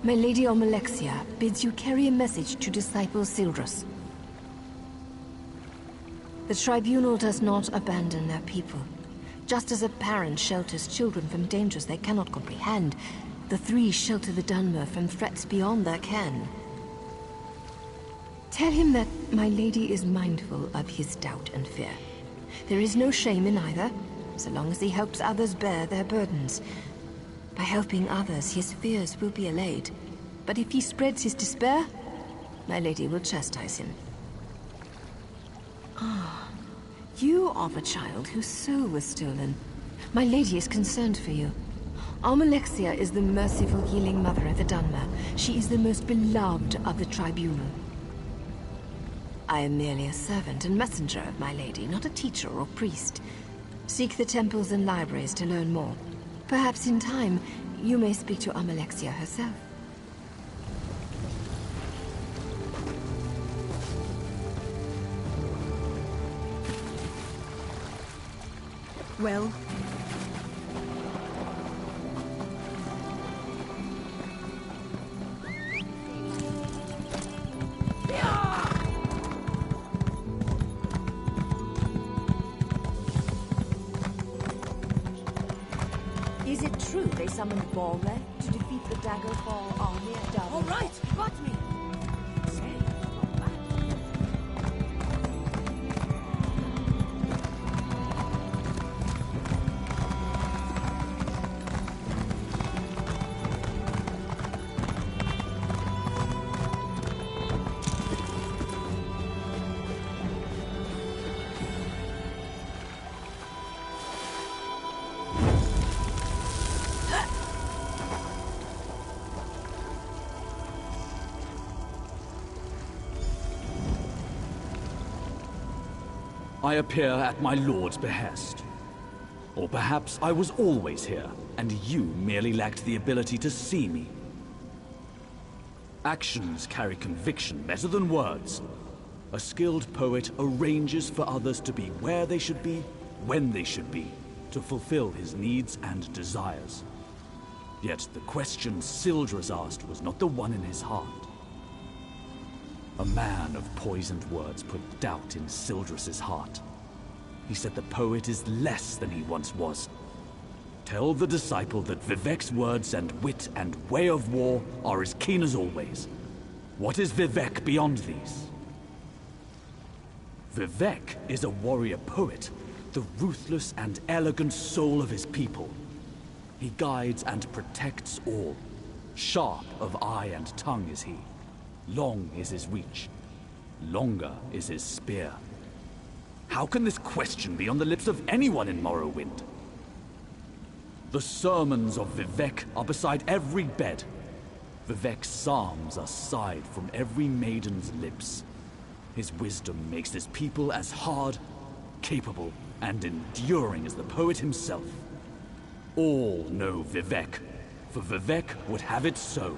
My Lady Almalexia bids you carry a message to Disciple Sildrus. The Tribunal does not abandon their people. Just as a parent shelters children from dangers they cannot comprehend, the three shelter the Dunmer from threats beyond their ken. Tell him that my lady is mindful of his doubt and fear. There is no shame in either, so long as he helps others bear their burdens. By helping others, his fears will be allayed. But if he spreads his despair, my lady will chastise him. Ah, you are the child whose soul was stolen. My lady is concerned for you. Almalexia is the merciful healing mother of the Dunmer. She is the most beloved of the Tribunal. I am merely a servant and messenger of my lady, not a teacher or priest. Seek the temples and libraries to learn more. Perhaps in time, you may speak to Almalexia herself. Well? Is it true they summoned Balrog to defeat the Daggerfall army at Darwin? All right, you got me. I appear at my lord's behest. Or perhaps I was always here, and you merely lacked the ability to see me. Actions carry conviction better than words. A skilled poet arranges for others to be where they should be, when they should be, to fulfill his needs and desires. Yet the question Sildrus asked was not the one in his heart. A man of poisoned words put doubt in Sildrus's heart. He said the poet is less than he once was. Tell the disciple that Vivek's words and wit and way of war are as keen as always. What is Vivek beyond these? Vivek is a warrior poet, the ruthless and elegant soul of his people. He guides and protects all. Sharp of eye and tongue is he. Long is his reach. Longer is his spear. How can this question be on the lips of anyone in Morrowind? The sermons of Vivek are beside every bed. Vivek's psalms are sighed from every maiden's lips. His wisdom makes his people as hard, capable, and enduring as the poet himself. All know Vivek, for Vivek would have it so.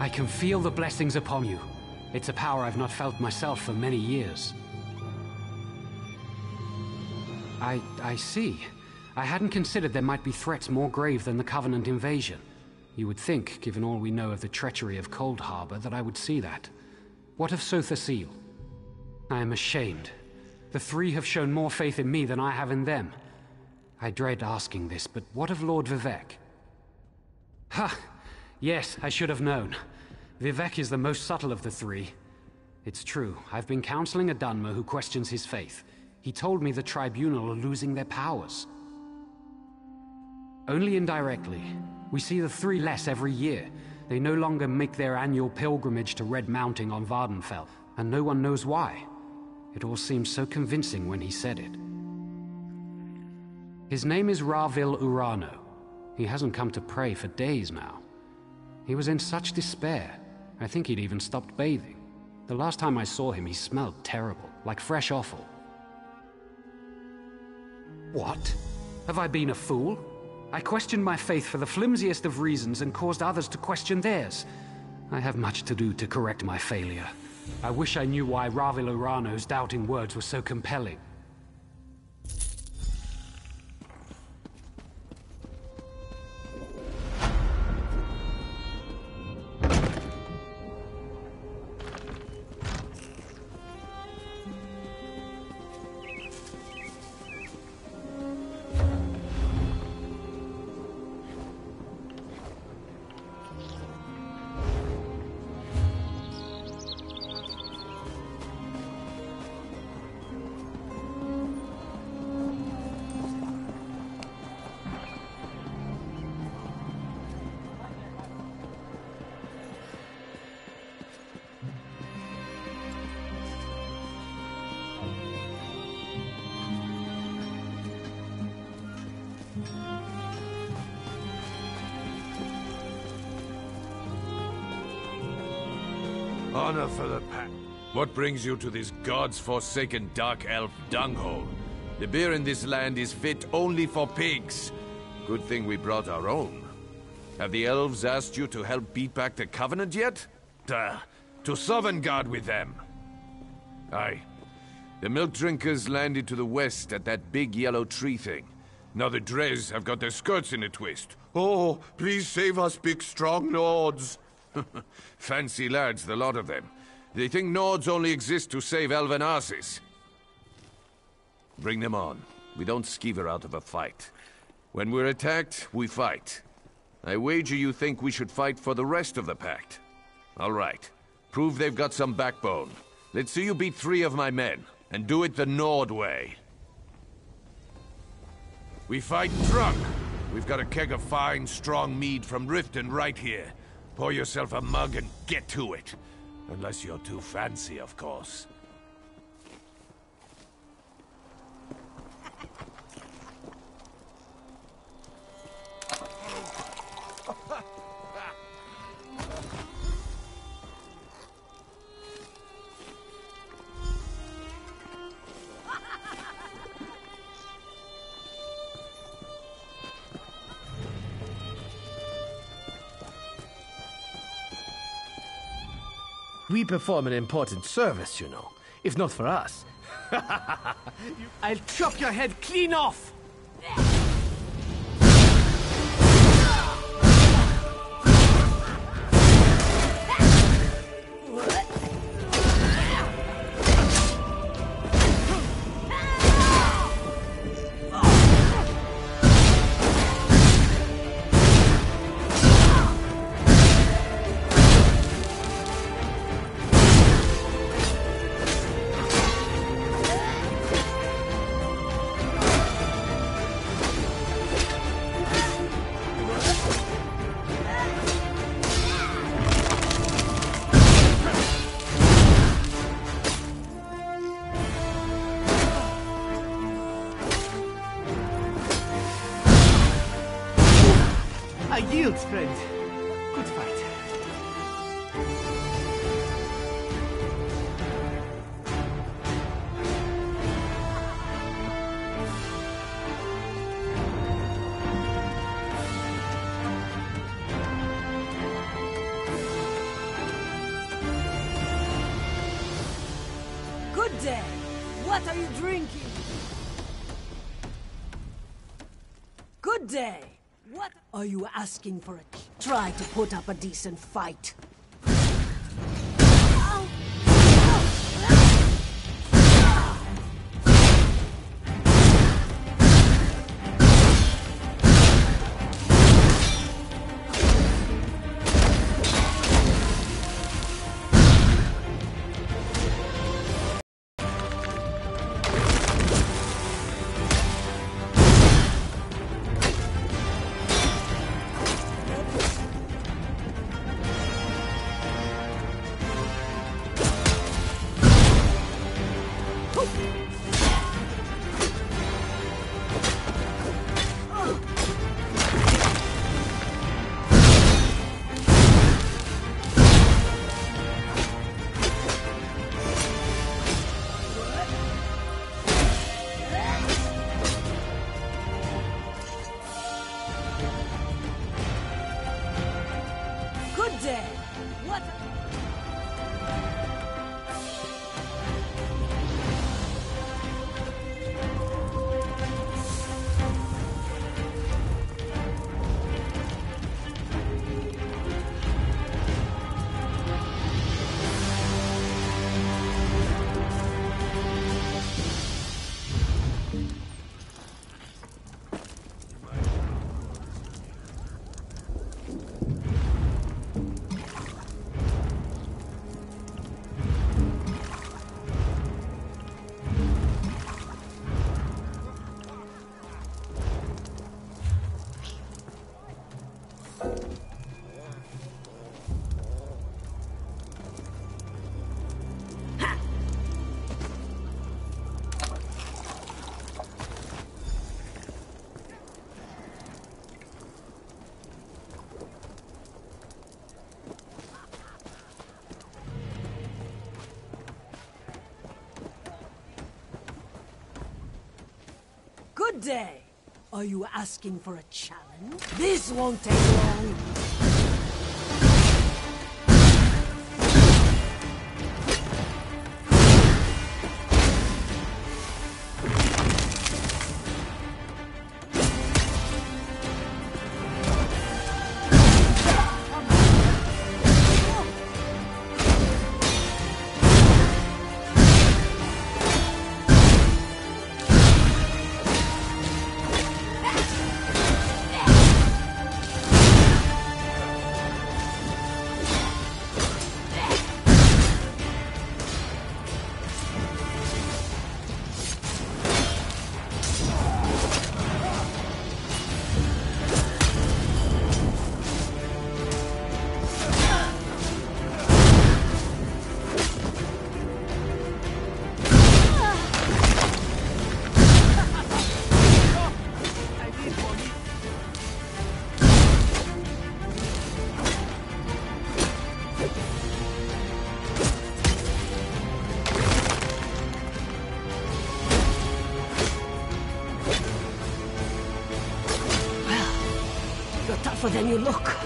I can feel the blessings upon you. It's a power I've not felt myself for many years. I see. I hadn't considered there might be threats more grave than the Covenant invasion. You would think, given all we know of the treachery of Cold Harbor, that I would see that. What of Sotha Seal? I am ashamed. The three have shown more faith in me than I have in them. I dread asking this, but what of Lord Vivek? Ha! Yes, I should have known. Vivek is the most subtle of the three. It's true, I've been counseling a Dunmer who questions his faith. He told me the Tribunal are losing their powers. Only indirectly. We see the three less every year. They no longer make their annual pilgrimage to Red Mounting on Vardenfell, and no one knows why. It all seemed so convincing when he said it. His name is Ravil Urano. He hasn't come to pray for days now. He was in such despair, I think he'd even stopped bathing. The last time I saw him, he smelled terrible, like fresh offal. What? Have I been a fool? I questioned my faith for the flimsiest of reasons and caused others to question theirs. I have much to do to correct my failure. I wish I knew why Ravil Urano's doubting words were so compelling. Honor for the pack. What brings you to this gods-forsaken dark elf dunghole? The beer in this land is fit only for pigs. Good thing we brought our own. Have the elves asked you to help beat back the Covenant yet? To Sovngarde with them. Aye. The milk drinkers landed to the west at that big yellow tree thing. Now the Dres have got their skirts in a twist. Oh, please save us, big strong Nords. Fancy lads, the lot of them. They think Nords only exist to save elven asses. Bring them on. We don't skeever out of a fight. When we're attacked, we fight. I wager you think we should fight for the rest of the pact. All right. Prove they've got some backbone. Let's see you beat 3 of my men, and do it the Nord way. We fight drunk. We've got a keg of fine, strong mead from Riften right here. Pour yourself a mug and get to it. Unless you're too fancy, of course. We perform an important service, you know. If not for us. I'll chop your head clean off! Yields, friend. Good fight. Good day. What are you drinking? Good day. What are you asking for? Try to put up a decent fight. Good day. Are you asking for a challenge? This won't take long. Tougher than you look.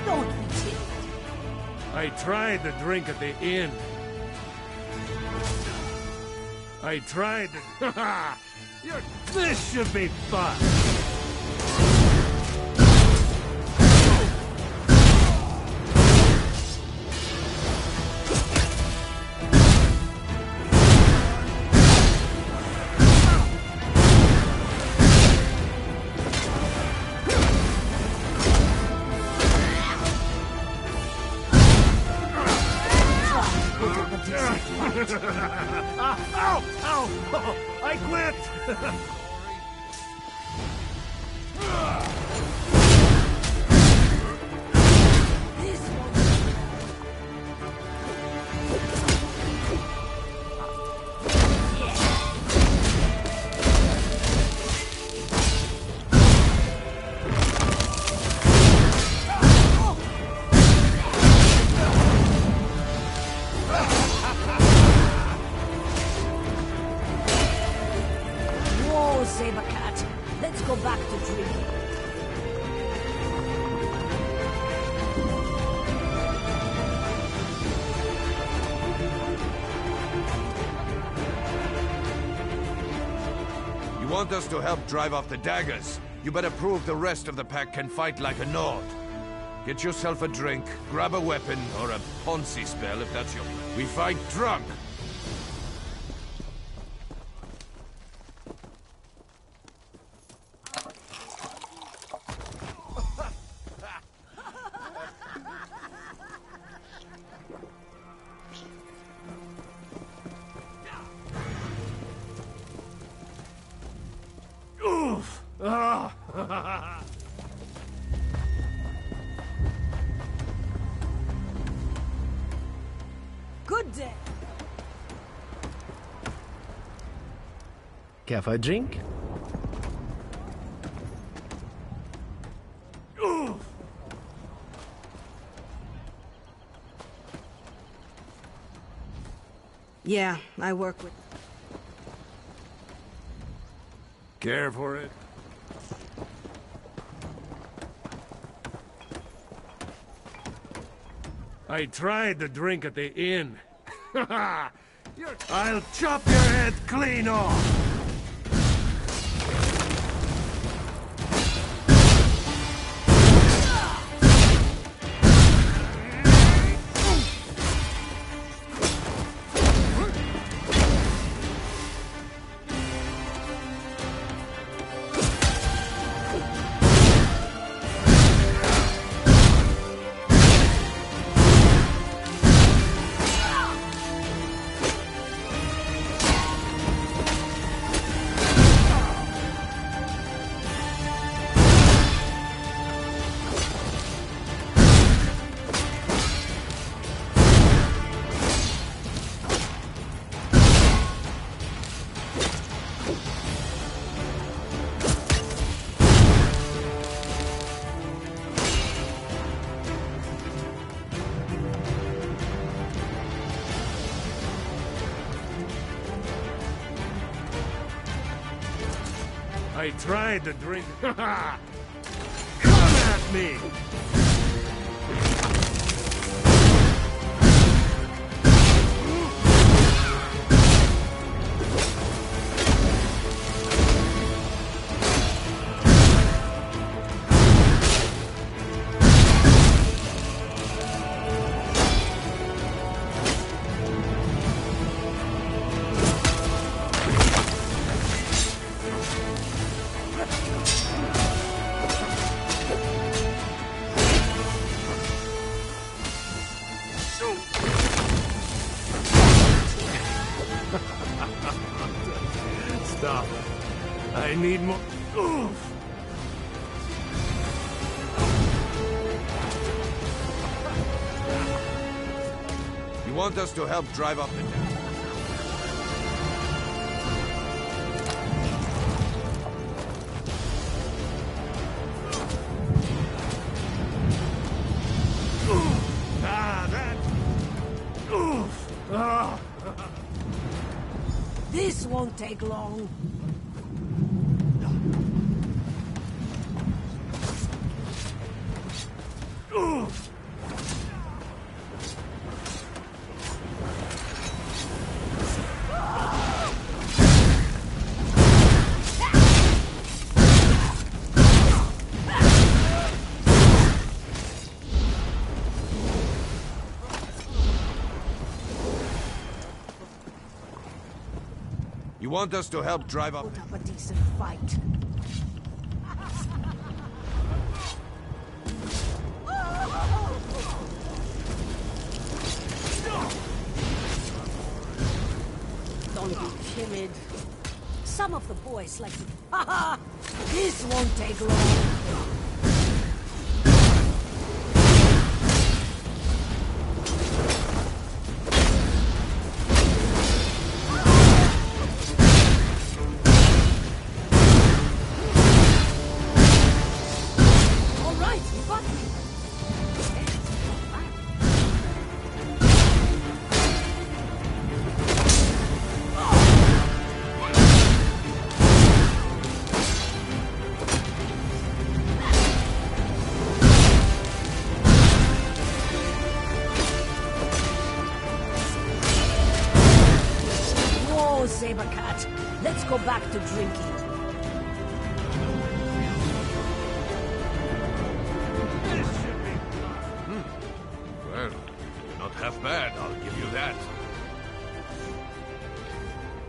Don't be timid. I tried the drink at the inn. I tried the... This should be fun. Ow! Ow! I quit! Saber-cat. Let's go back to drinking. You want us to help drive off the daggers? You better prove the rest of the pack can fight like a Nord. Get yourself a drink, grab a weapon, or a Ponzi spell if that's your... We fight drunk! Oof! Ah. Good day. Care for a drink? Oof! Yeah, I work with... Care for it? I tried the drink at the inn. I'll chop your head clean off! I tried to drink. Come at me! Stop. I need more. Oof. You want us to help drive up the town? This won't take long. You want us to help drive up? Put up a decent fight. Don't be timid. Some of the boys like to... Ha! This won't take long. Sabercat, let's go back to drinking. Well, not half bad, I'll give you that.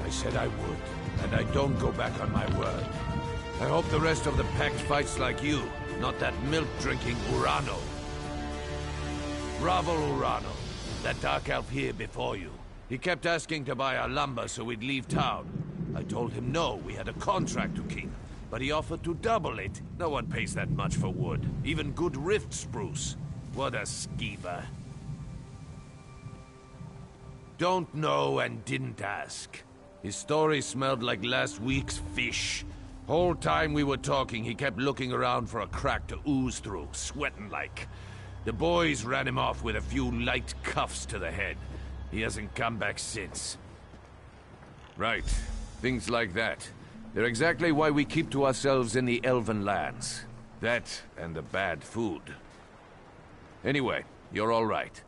I said I would, and I don't go back on my word. I hope the rest of the pact fights like you, not that milk-drinking Urano. Bravo, Urano. That dark elf here before you. He kept asking to buy our lumber so we'd leave town. I told him no, we had a contract to keep. But he offered to double it. No one pays that much for wood. Even good rift spruce. What a skeever. Don't know and didn't ask. His story smelled like last week's fish. Whole time we were talking, he kept looking around for a crack to ooze through, sweating like. The boys ran him off with a few light cuffs to the head. He hasn't come back since. Right. Things like that. They're exactly why we keep to ourselves in the Elven lands. That and the bad food. Anyway, you're all right.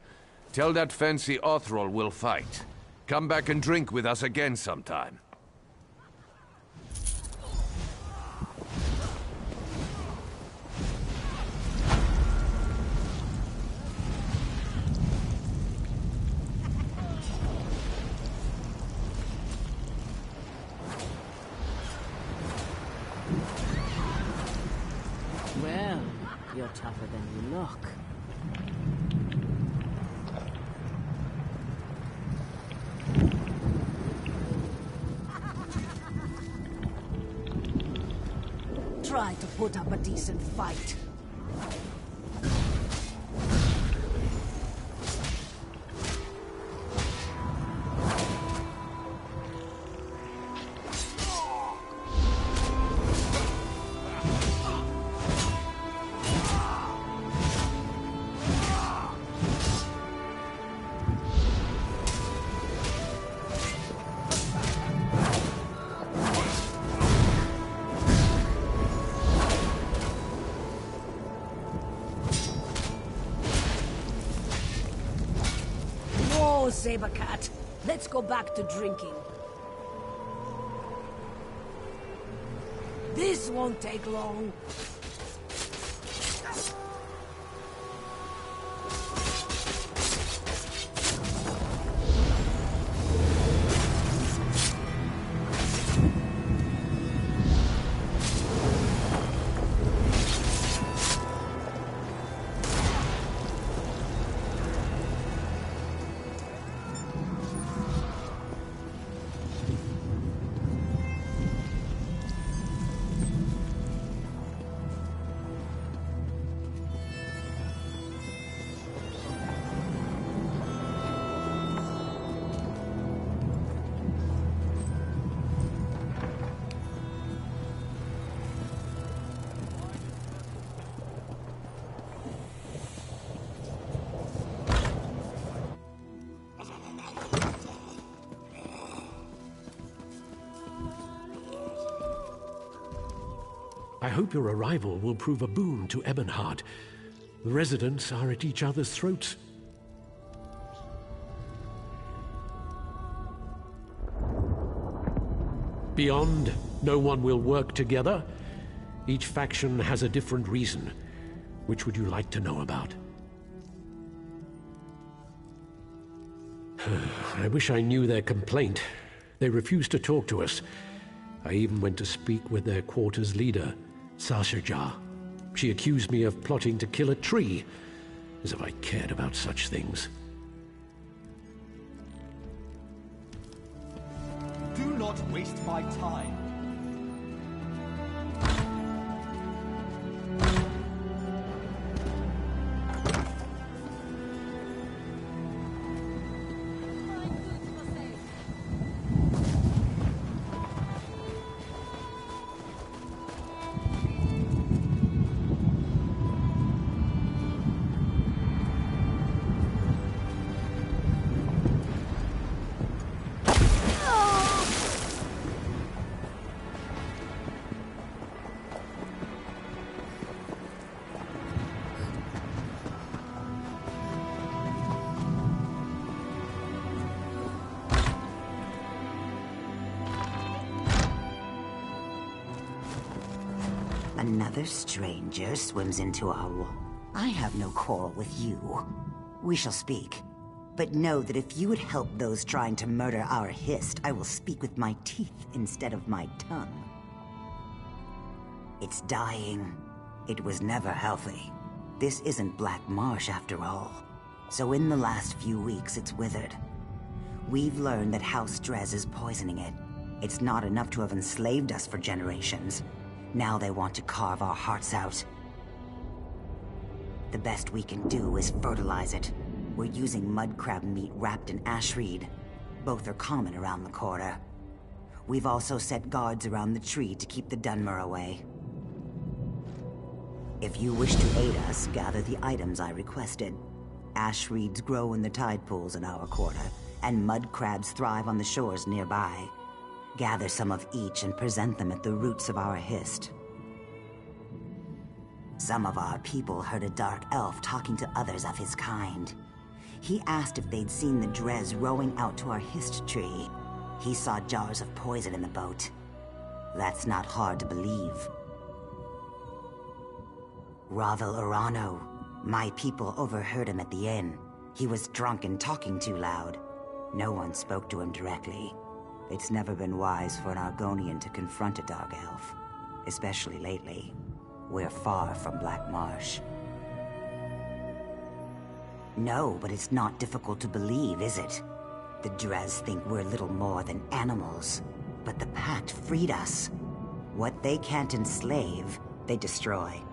Tell that fancy Othrol we'll fight. Come back and drink with us again sometime. Well, you're tougher than you look. Try to put up a decent fight. saber cat. Let's go back to drinking. This won't take long. I hope your arrival will prove a boon to Ebonheart. The residents are at each other's throats. Beyond, no one will work together. Each faction has a different reason. Which would you like to know about? I wish I knew their complaint. They refused to talk to us. I even went to speak with their quarters leader, Sashaja. She accused me of plotting to kill a tree, as if I cared about such things. Do not waste my time. Another stranger swims into our wall. I have no quarrel with you. We shall speak. But know that if you would help those trying to murder our Hist, I will speak with my teeth instead of my tongue. It's dying. It was never healthy. This isn't Black Marsh after all. So in the last few weeks, it's withered. We've learned that House Drez is poisoning it. It's not enough to have enslaved us for generations. Now they want to carve our hearts out. The best we can do is fertilize it. We're using mud crab meat wrapped in ash reed. Both are common around the quarter. We've also set guards around the tree to keep the Dunmer away. If you wish to aid us, gather the items I requested. Ash reeds grow in the tide pools in our quarter, and mud crabs thrive on the shores nearby. Gather some of each and present them at the roots of our Hist. Some of our people heard a dark elf talking to others of his kind. He asked if they'd seen the Drez rowing out to our Hist tree. He saw jars of poison in the boat. That's not hard to believe. Ravel Urano. My people overheard him at the inn. He was drunk and talking too loud. No one spoke to him directly. It's never been wise for an Argonian to confront a Dark Elf. Especially lately. We're far from Black Marsh. No, but it's not difficult to believe, is it? The Drez think we're little more than animals. But the Pact freed us. What they can't enslave, they destroy.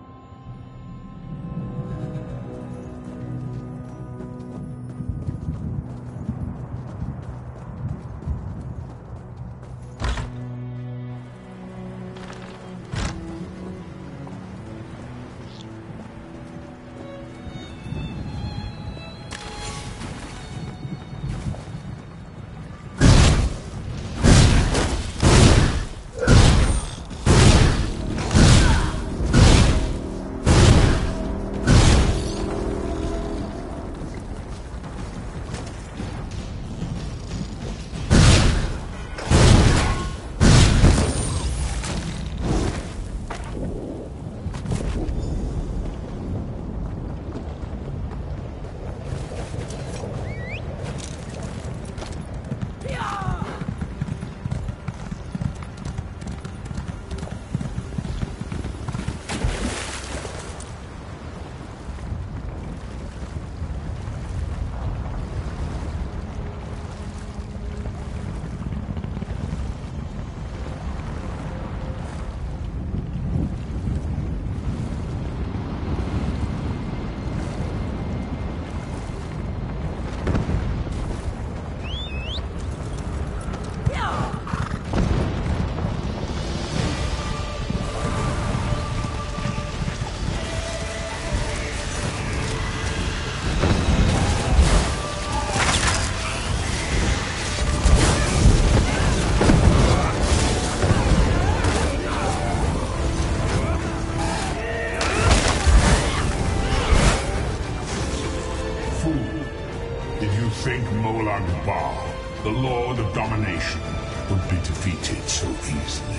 The Lord of Domination would be defeated so easily.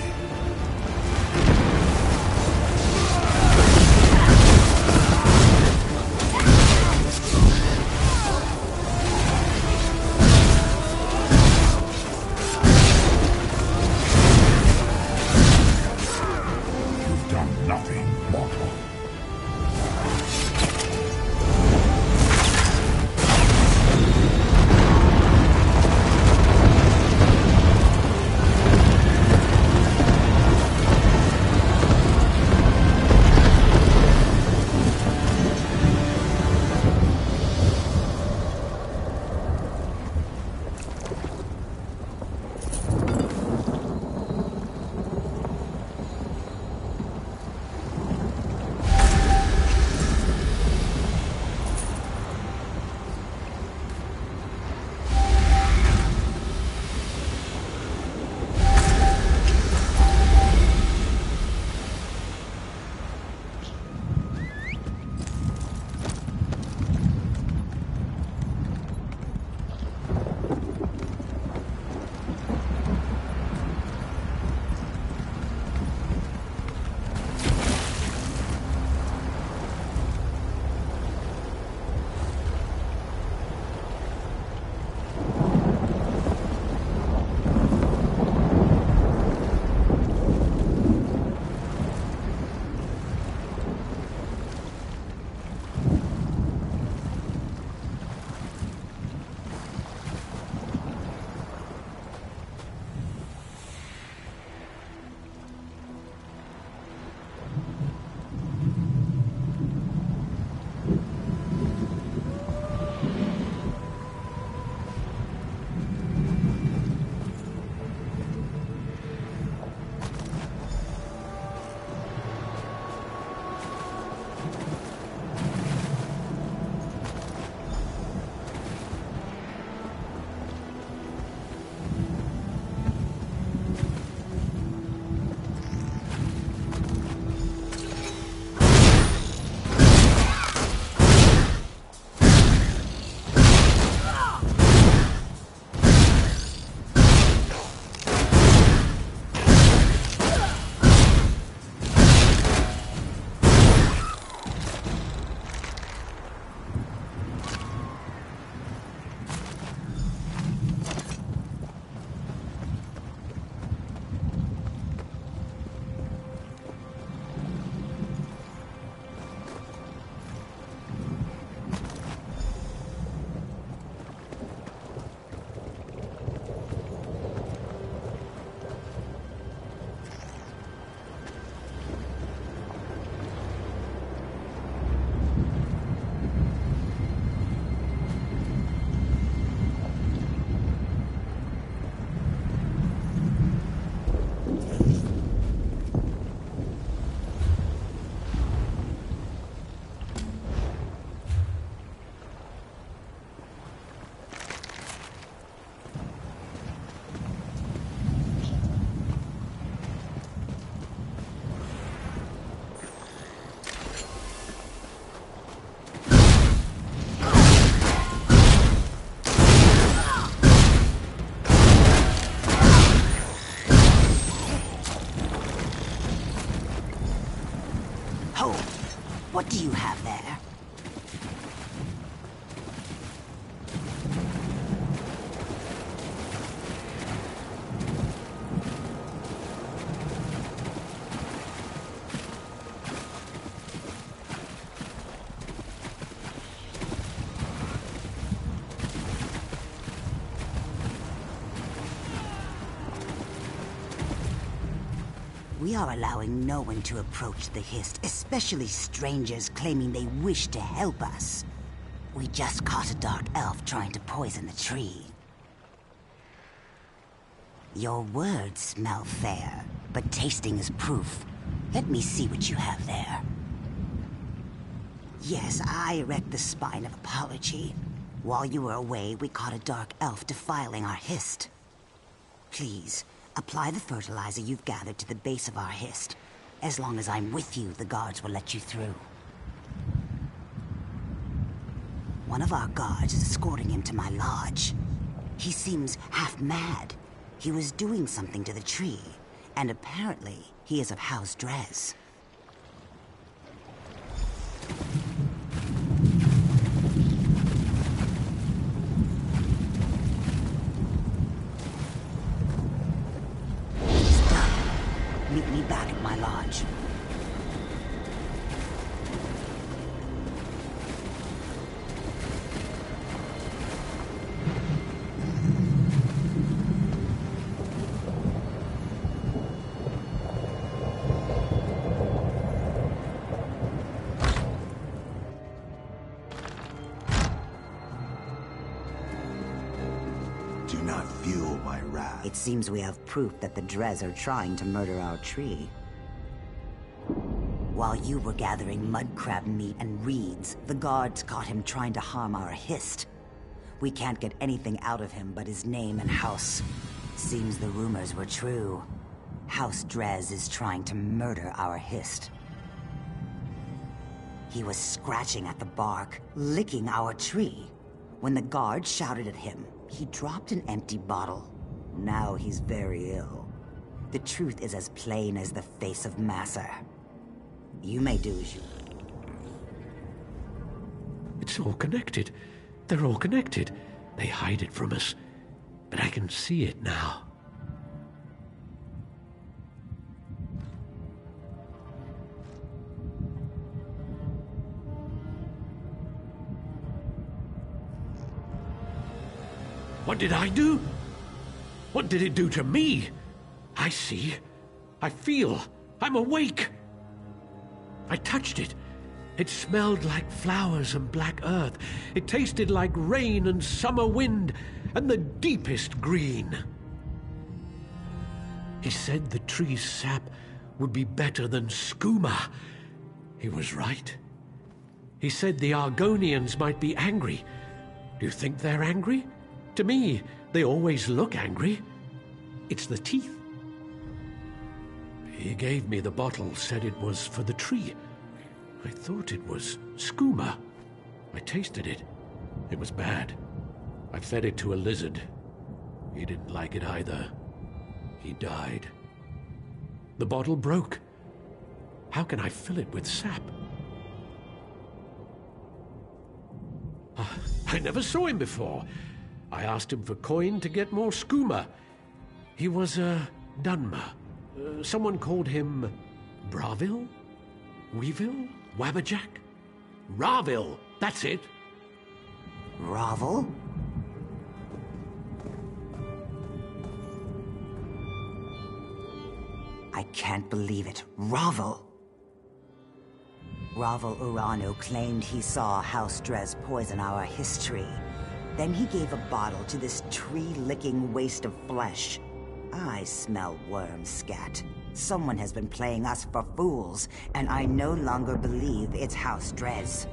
You've done nothing, mortal. What do you have there? We are allowing no one to approach the Hist, especially strangers claiming they wish to help us. We just caught a dark elf trying to poison the tree. Your words smell fair, but tasting is proof. Let me see what you have there. Yes, I erect the spine of apology. While you were away, we caught a dark elf defiling our Hist. Please, apply the fertilizer you've gathered to the base of our Hist. As long as I'm with you, the guards will let you through. One of our guards is escorting him to my lodge. He seems half mad. He was doing something to the tree, and apparently he is of House Drez. He's done. Meet me back at my lodge. Do not fuel my wrath. It seems we have proof that the Drez are trying to murder our tree. While you were gathering mud crab meat and reeds, the guards caught him trying to harm our Hist. We can't get anything out of him but his name and house. Seems the rumors were true. House Drez is trying to murder our Hist. He was scratching at the bark, licking our tree. When the guard shouted at him, he dropped an empty bottle. Now he's very ill. The truth is as plain as the face of Masser. You may do as you... It's all connected. They're all connected. They hide it from us. But I can see it now. What did I do? What did it do to me? I see. I feel. I'm awake. I touched it. It smelled like flowers and black earth. It tasted like rain and summer wind and the deepest green. He said the tree's sap would be better than skooma. He was right. He said the Argonians might be angry. Do you think they're angry? To me, they always look angry. It's the teeth. He gave me the bottle, said it was for the tree. I thought it was skooma. I tasted it. It was bad. I fed it to a lizard. He didn't like it either. He died. The bottle broke. How can I fill it with sap? I never saw him before. I asked him for coin to get more skooma. He was a Dunmer. Someone called him Bravil? Weevil? Wabberjack? Ravil, that's it. Ravel? I can't believe it. Ravel! Ravel Urano claimed he saw House Drez poison our history. Then he gave a bottle to this tree-licking waste of flesh. I smell worm scat. Someone has been playing us for fools, and I no longer believe it's House Drez.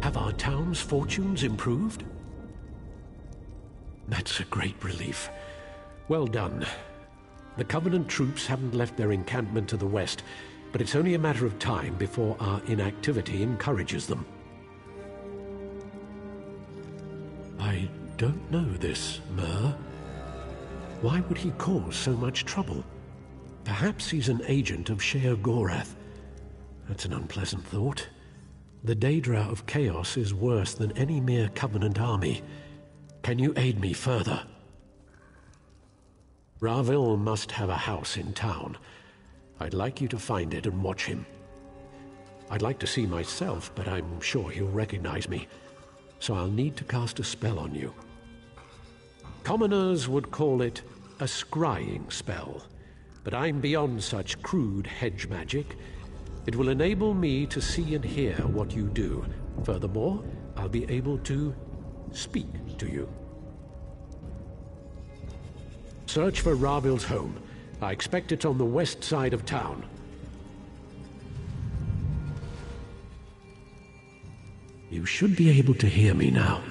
Have our town's fortunes improved? That's a great relief. Well done. The Covenant troops haven't left their encampment to the west, but it's only a matter of time before our inactivity encourages them. I don't know this, Myr. Why would he cause so much trouble? Perhaps he's an agent of Sheogorath. That's an unpleasant thought. The Daedra of Chaos is worse than any mere Covenant army. Can you aid me further? Ravil must have a house in town. I'd like you to find it and watch him. I'd like to see myself, but I'm sure he'll recognize me, so I'll need to cast a spell on you. Commoners would call it a scrying spell, but I'm beyond such crude hedge magic. It will enable me to see and hear what you do. Furthermore, I'll be able to speak to you. Search for Ravil's home. I expect it's on the west side of town. You should be able to hear me now.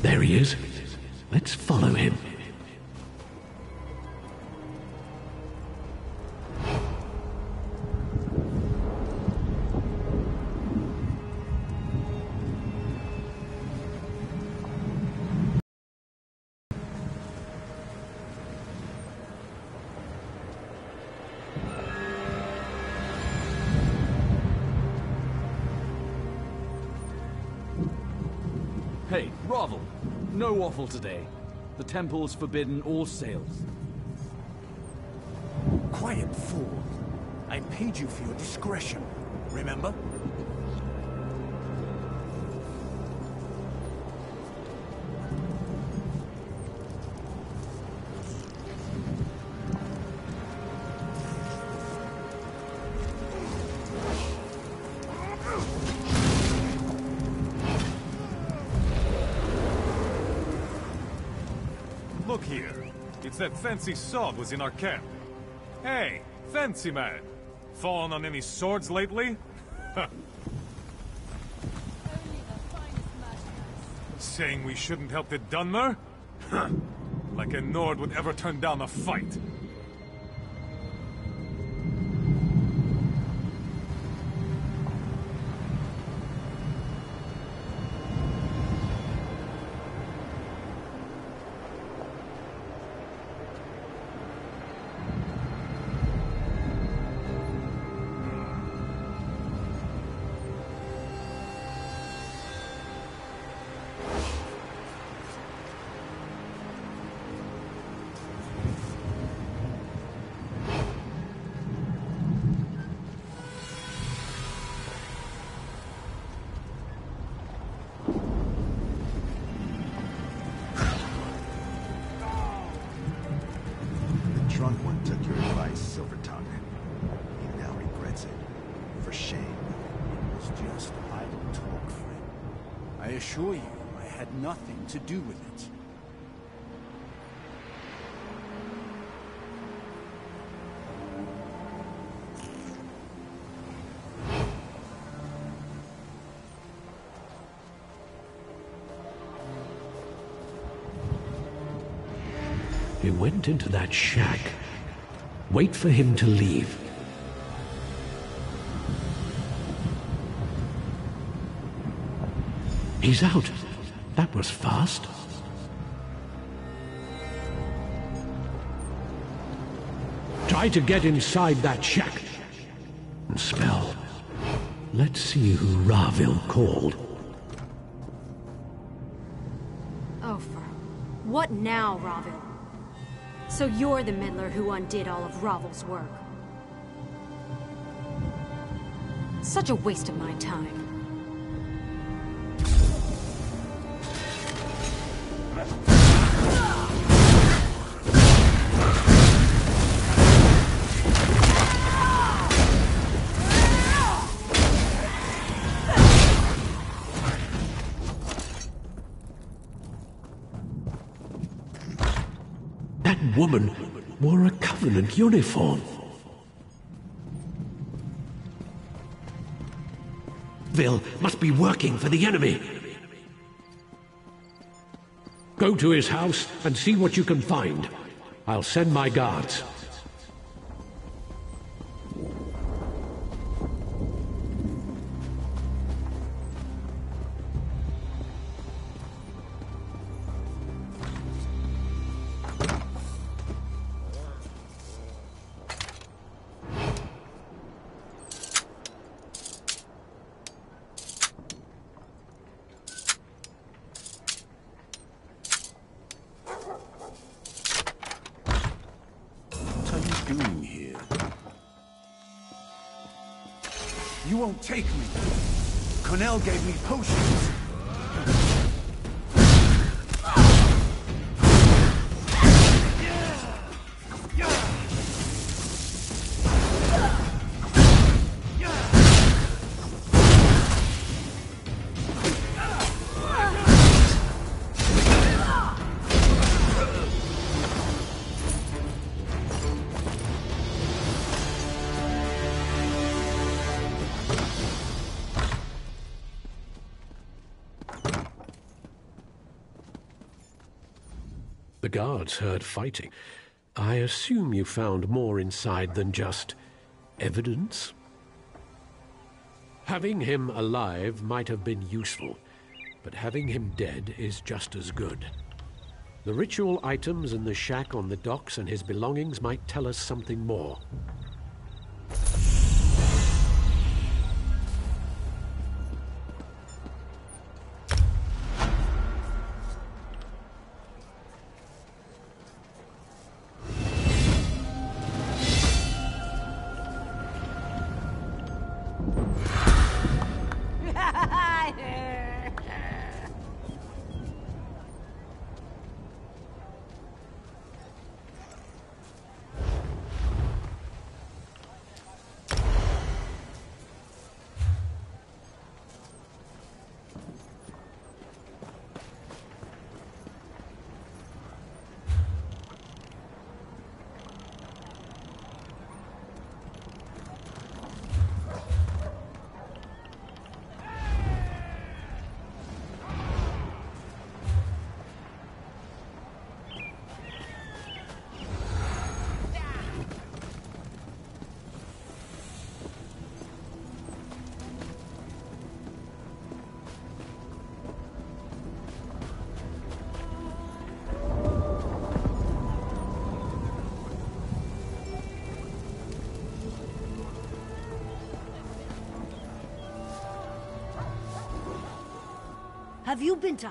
There he is. Let's follow him. Hey, Ravel! No offal today. The temple's forbidden all sales. Quiet, fool. I paid you for your discretion, remember? Look here. It's that fancy sword was in our camp. Hey, fancy man. Fallen on any swords lately? Saying we shouldn't help the Dunmer? Like a Nord would ever turn down a fight. Drunk one took your advice, Silver Tongue. He now regrets it. For shame. It's just idle talk, friend. I assure you, I had nothing to do with it. He went into that shack. Wait for him to leave. He's out. That was fast. Try to get inside that shack. And spell. Let's see who Ravil called. Ofer. What now, Ravil? So you're the meddler who undid all of Ravel's work. Such a waste of my time. That woman wore a Covenant uniform. Vil must be working for the enemy. Go to his house and see what you can find. I'll send my guards. won't take me. Cornell gave me potions. The guards heard fighting. I assume you found more inside than just evidence? Having him alive might have been useful, but having him dead is just as good. The ritual items in the shack on the docks and his belongings might tell us something more. Have you been to...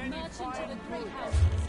Merchant to the great houses.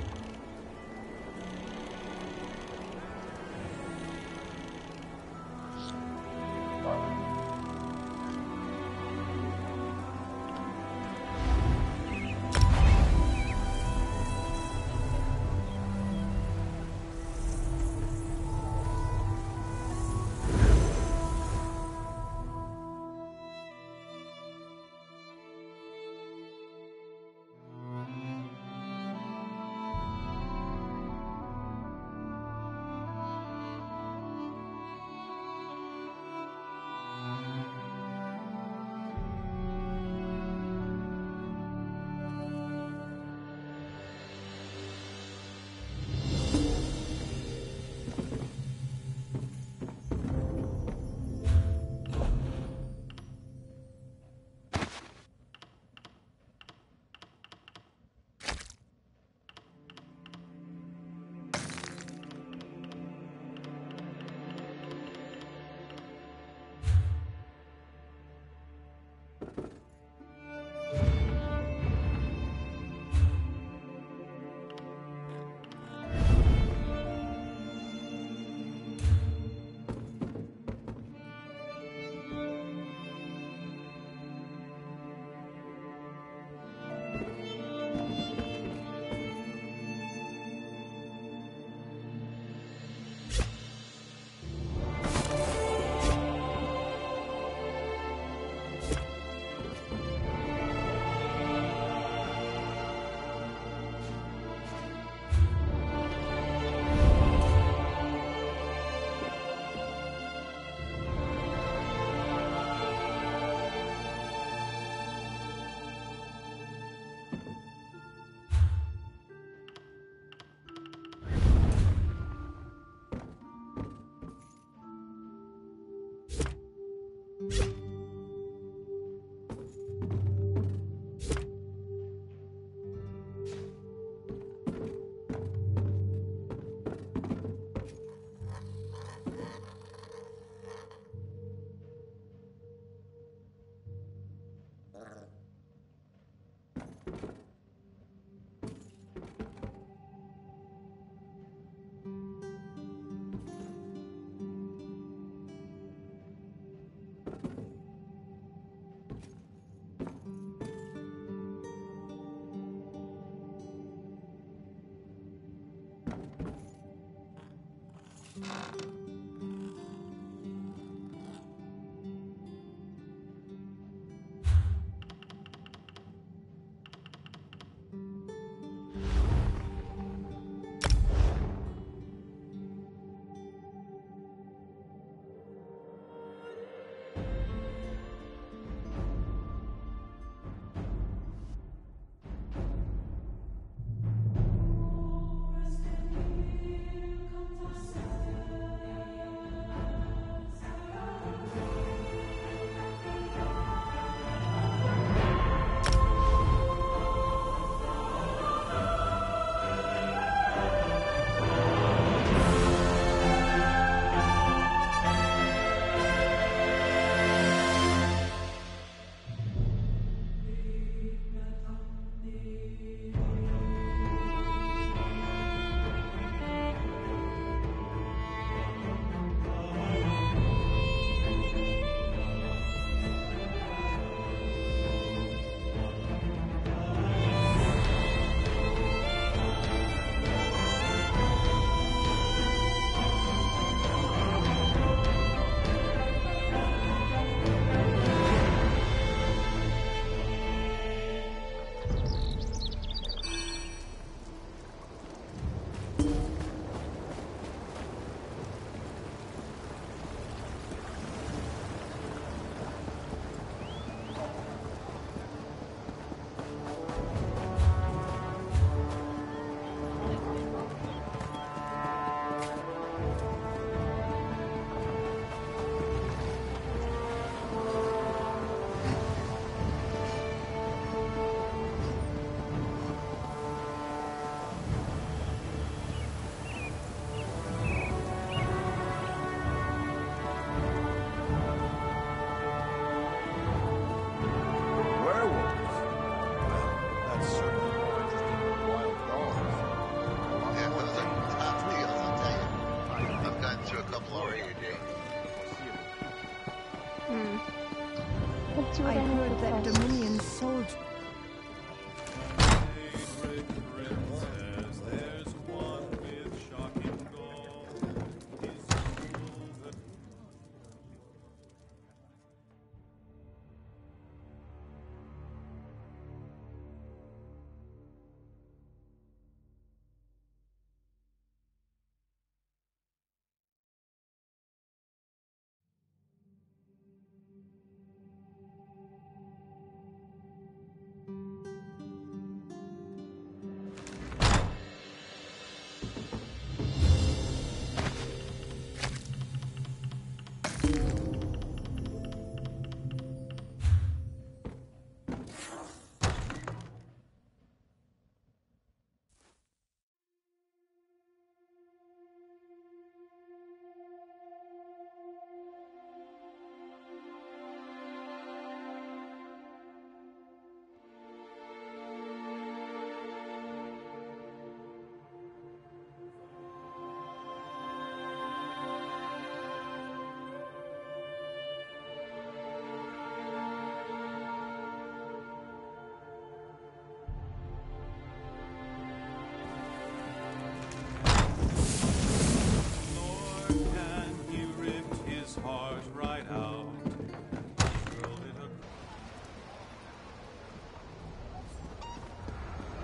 I heard that Dominion soldier.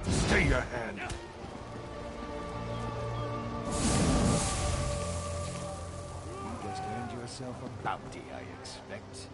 Stay your hand. You just earned yourself a bounty, I expect.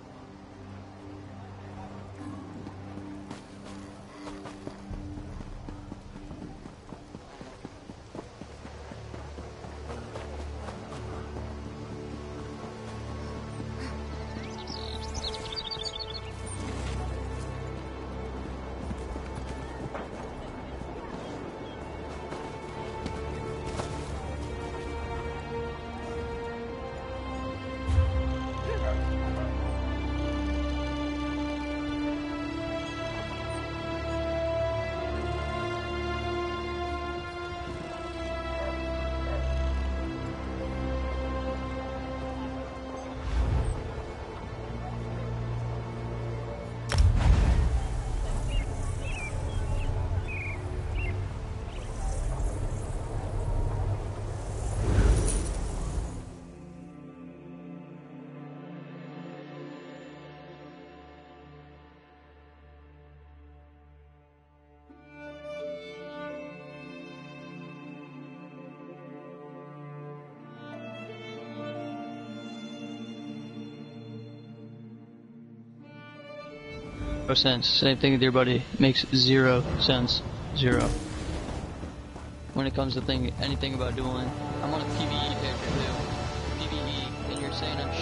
No sense. Same thing with your buddy. Makes 0 sense. 0. When it comes to anything about dueling. I'm on a PvE character too. PvE, and you're saying I'm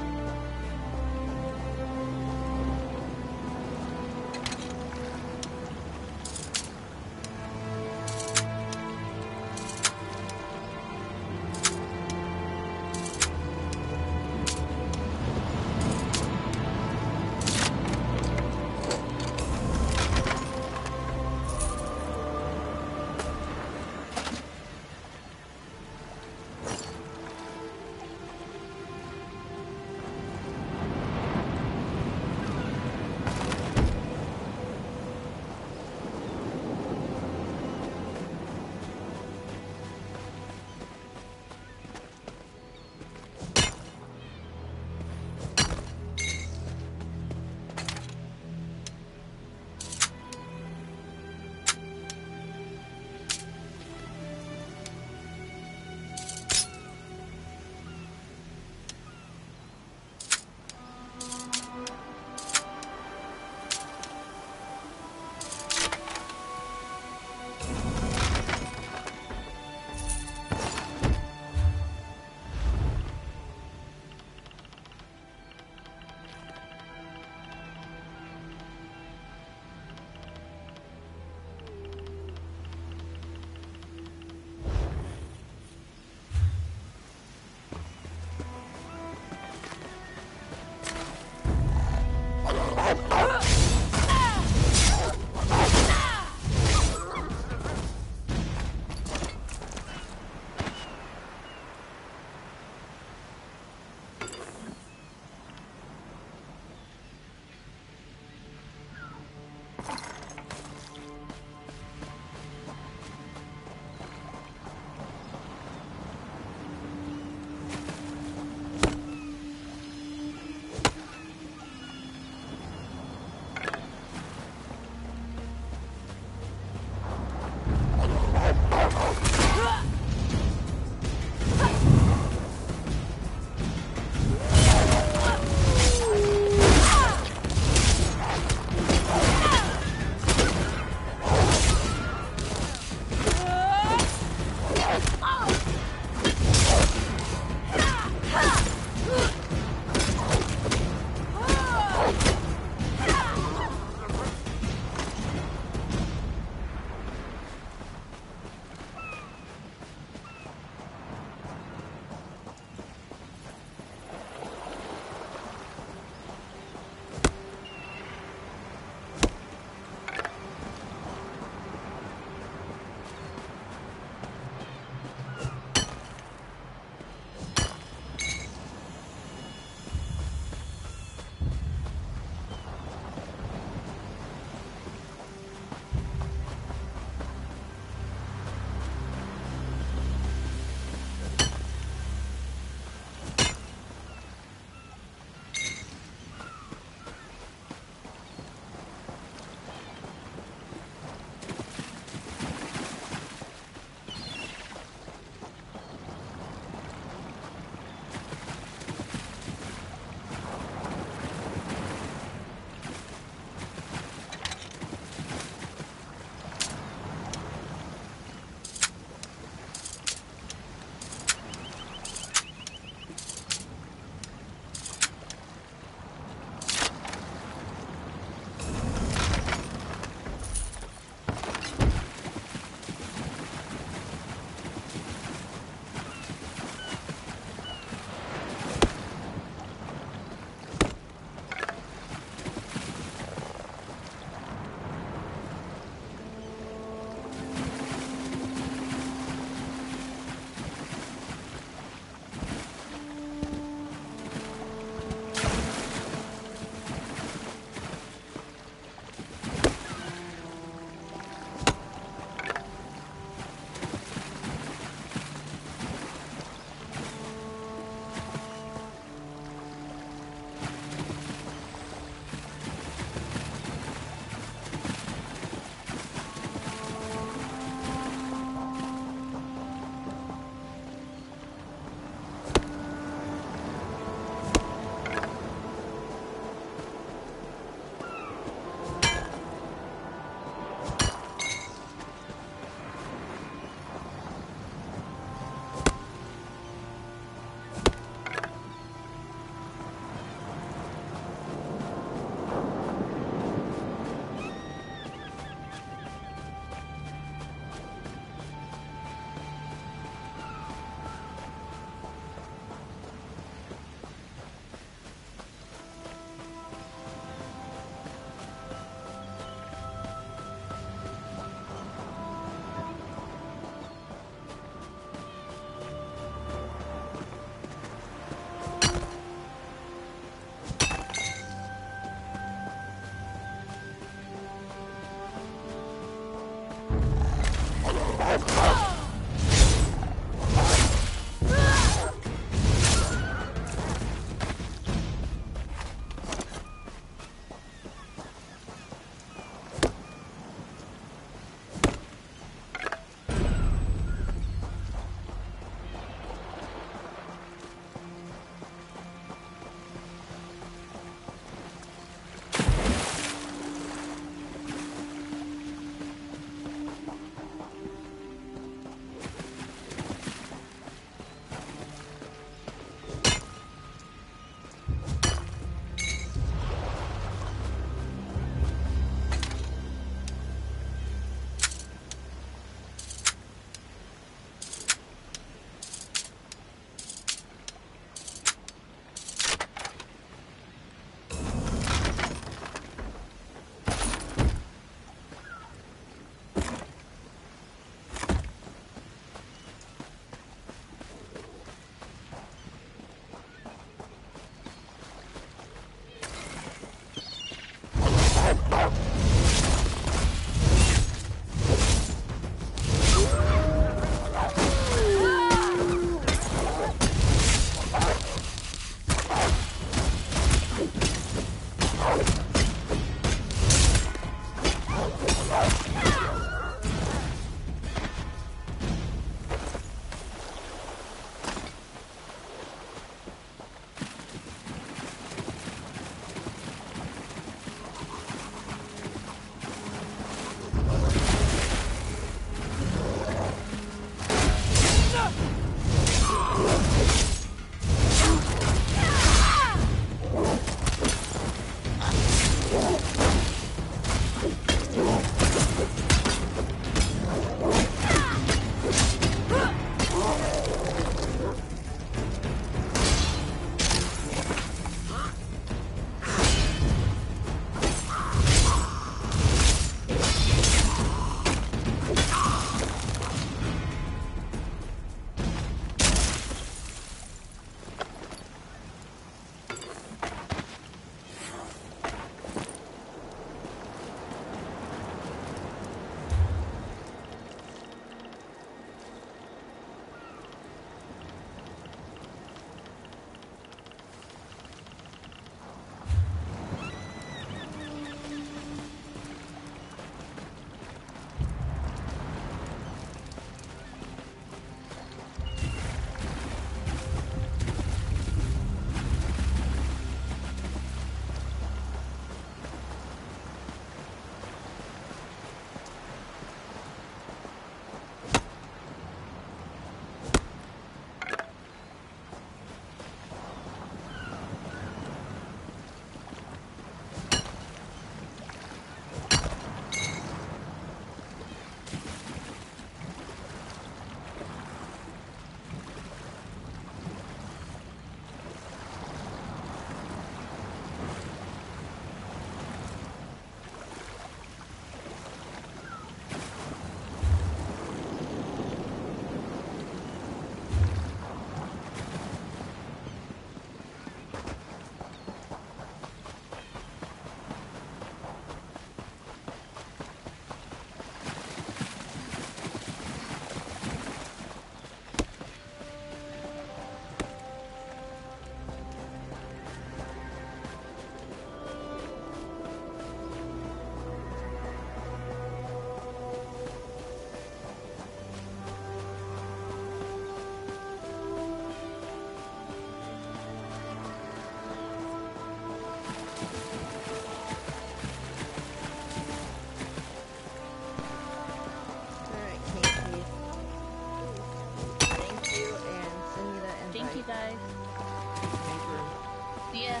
Yeah.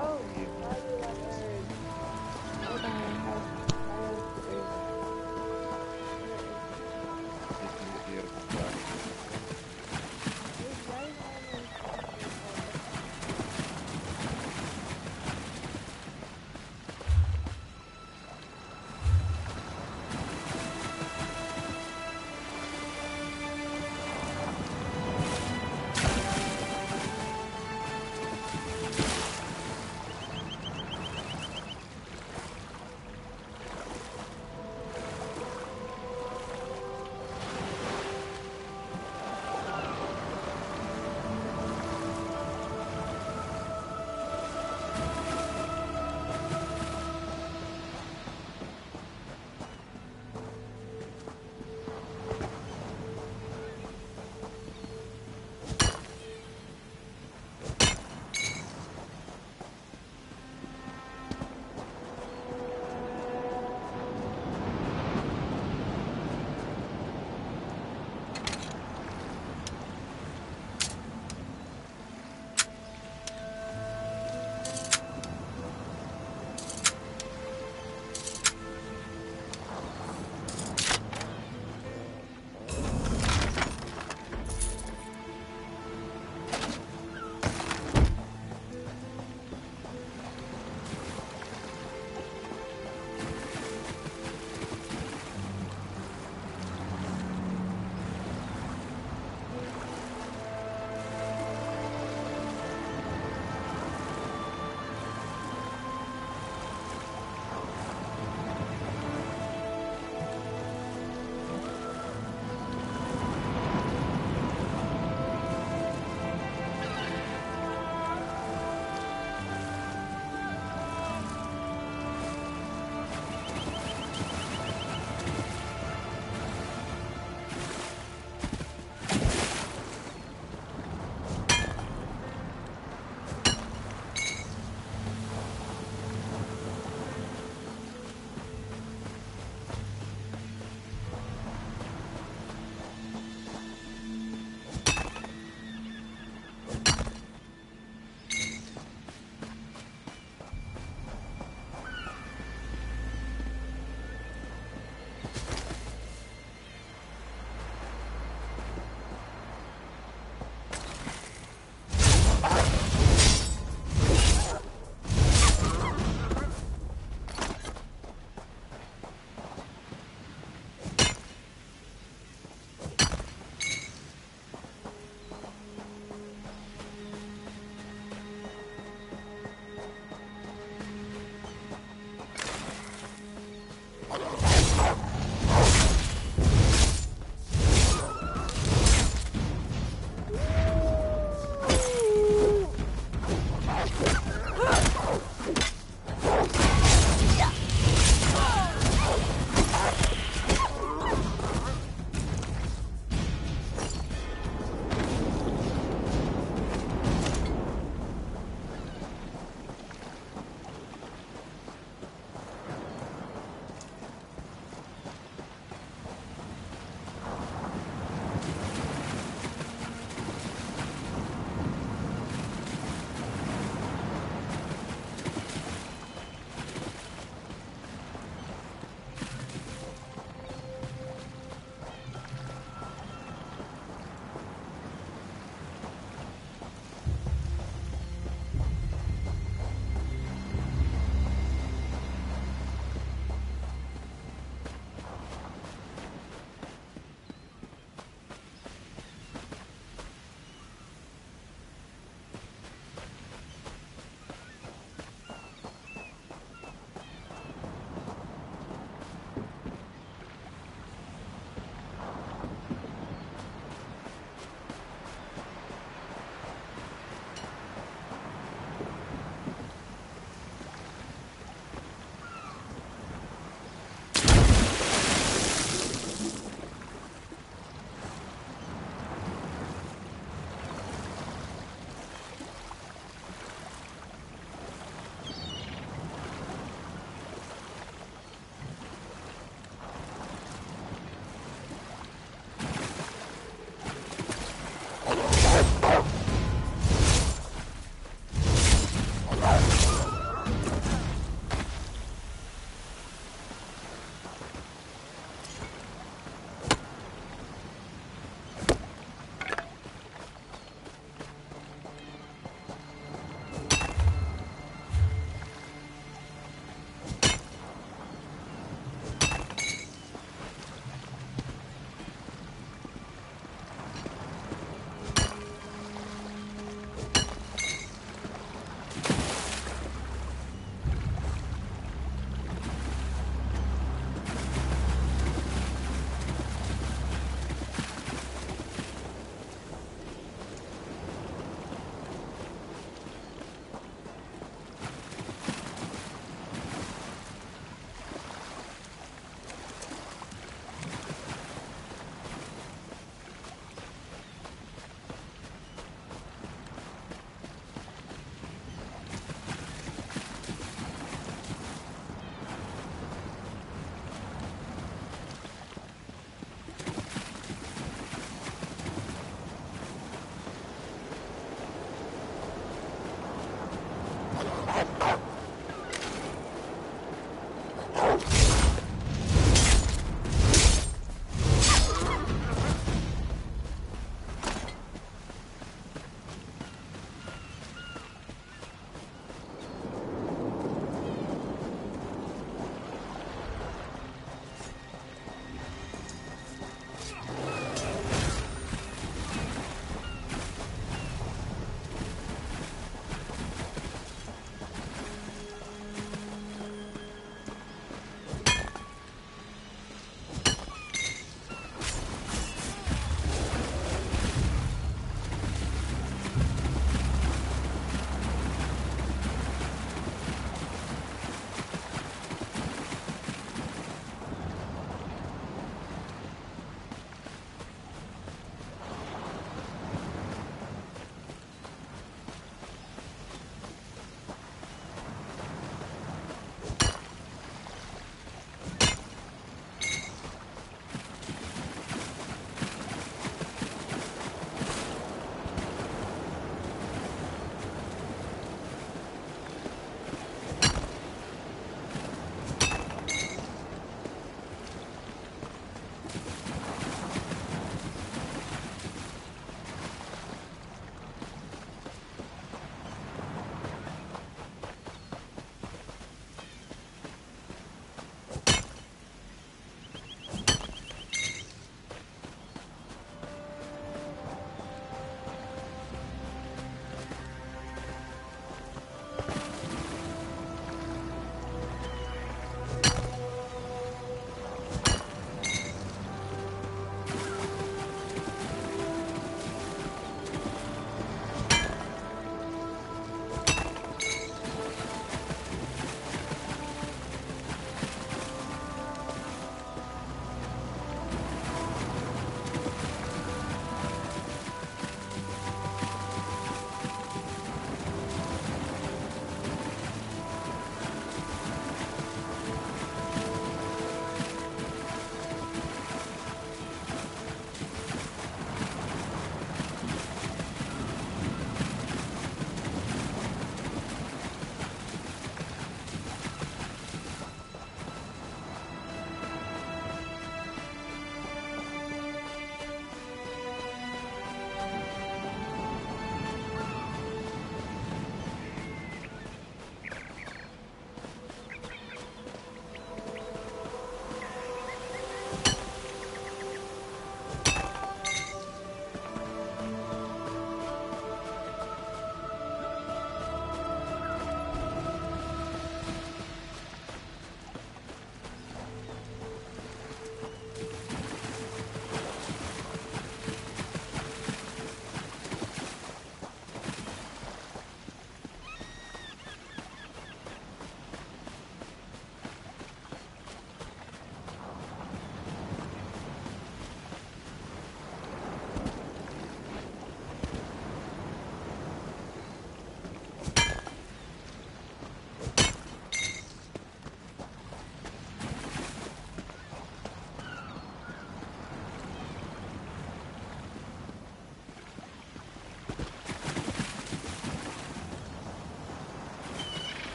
Oh, why did I heard? Hold on, I have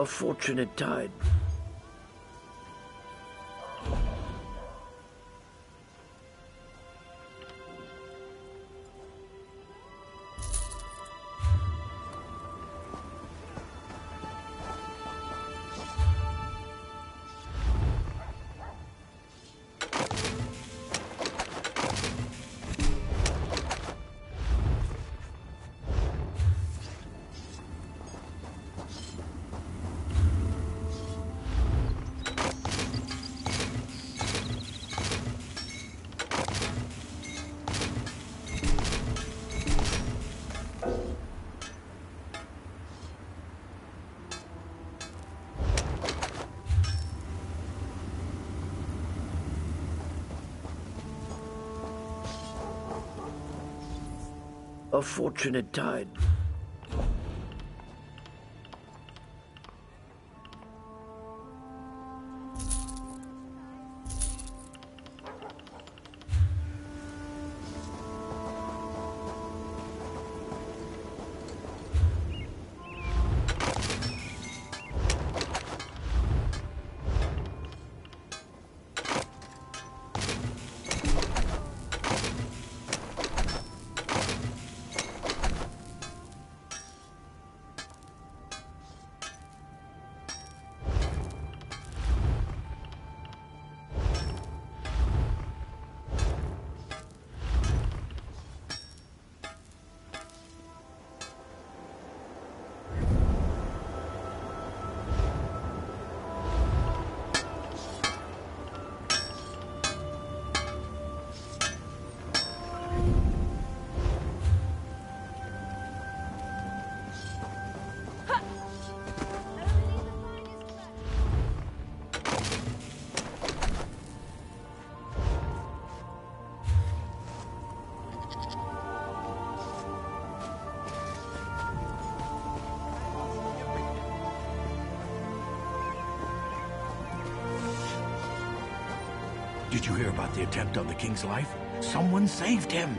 A fortunate tide. A fortunate tide. Did you hear about the attempt on the king's life? Someone saved him.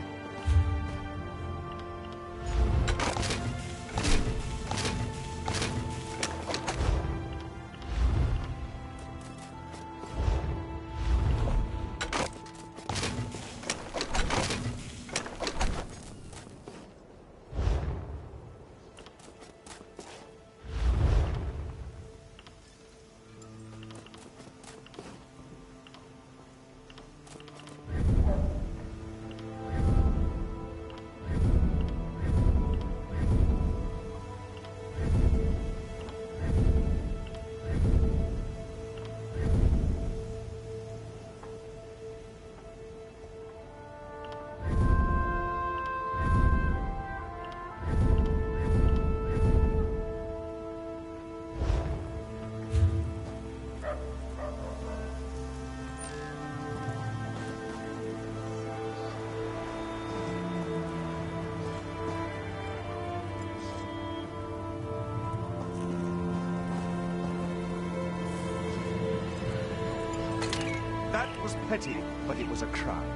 That was petty, but it was a crime.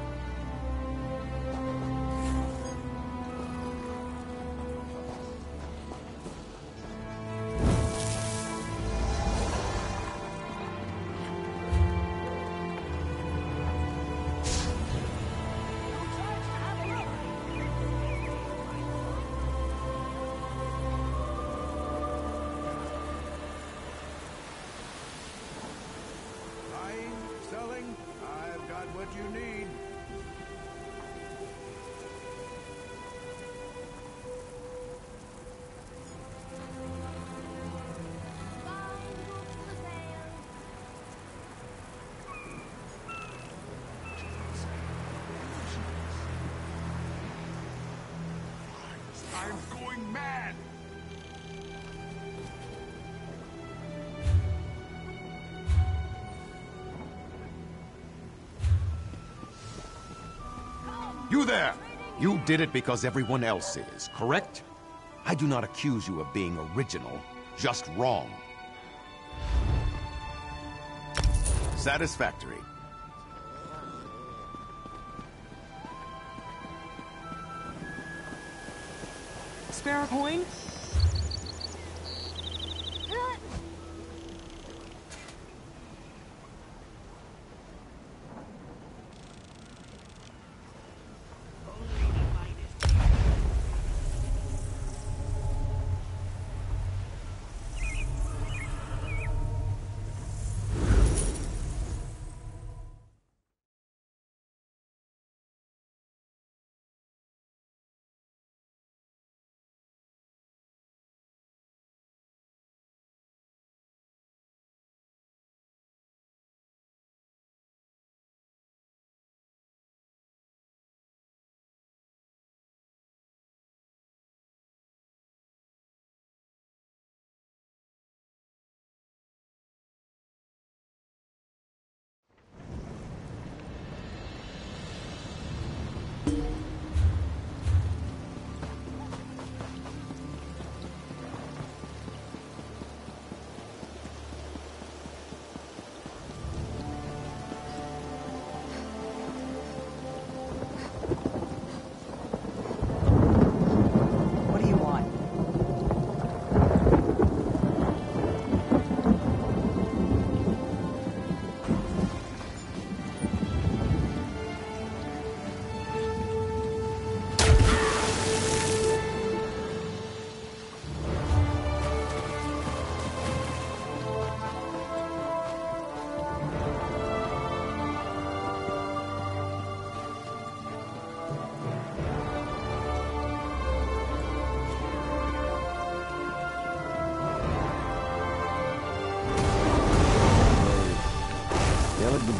Selling, I've got what you need. I'm going mad! You there! You did it because everyone else is, correct? I do not accuse you of being original, just wrong. Satisfactory. Spare a coin?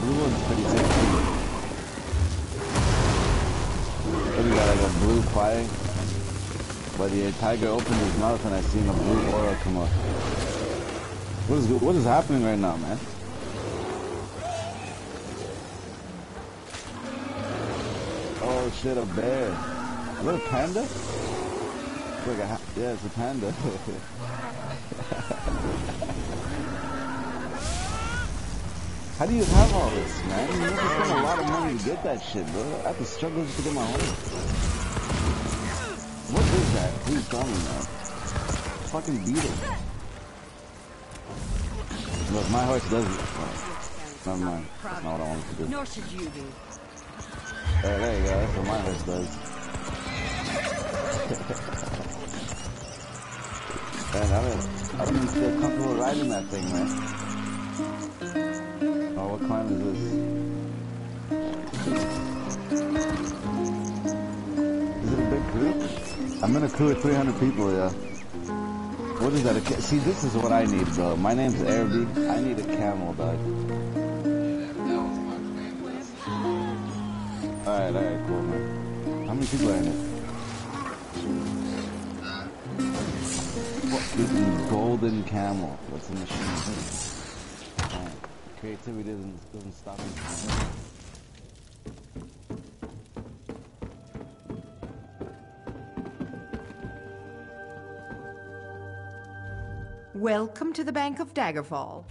blue one's pretty sick too. What do you got, like a blue fire? But the tiger opened his mouth and I seen a blue aura come up. What is happening right now, man? Oh shit, a bear. Is that a panda? It's like yeah, it's a panda. How do you have all this, man? You have to spend a lot of money to get that shit, bro. I have to struggle just to get my own. What is that? Please tell me, man. Fucking beetle. Look, my horse does it. Oh, never mind. That's not what I wanted to do. Nor should you be. There you go. That's what my horse does. Man, I don't even feel comfortable riding that thing, man. Oh, what climb is this? Is it a big crew? I'm in a crew of 300 people, yeah. What is that? See, this is what I need, bro. My name's Araby. I need a camel, dog. Alright, cool, man. How many people are in it? This is golden camel. What's in the shoe? Creativity doesn't stop me. Welcome to the Bank of Daggerfall.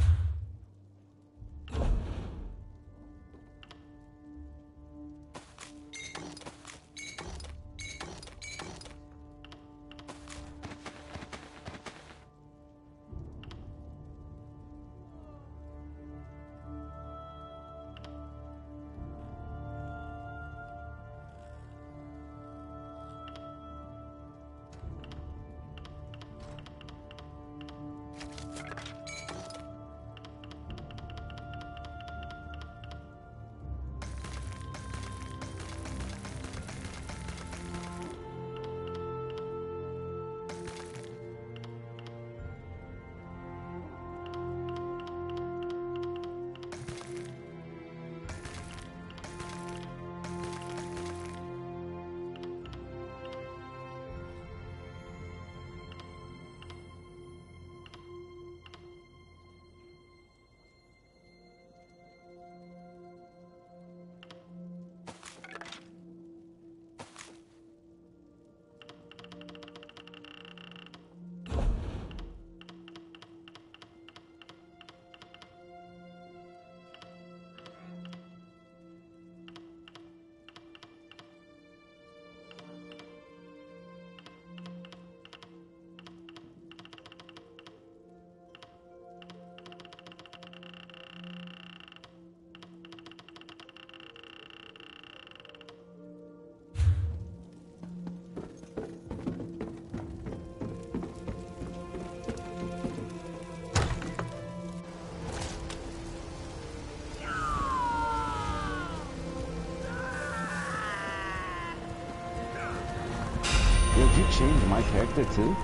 Yo, did you change my character too?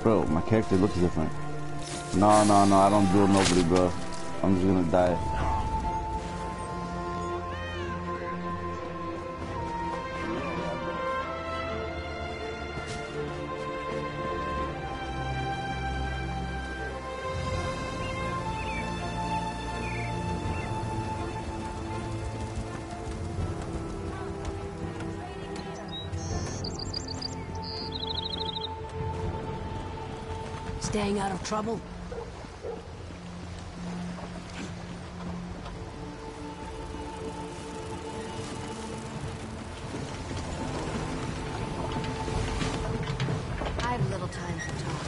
Bro, my character looks different. No, I don't duel nobody, bro. I'm just gonna die. Staying out of trouble? I have little time to talk.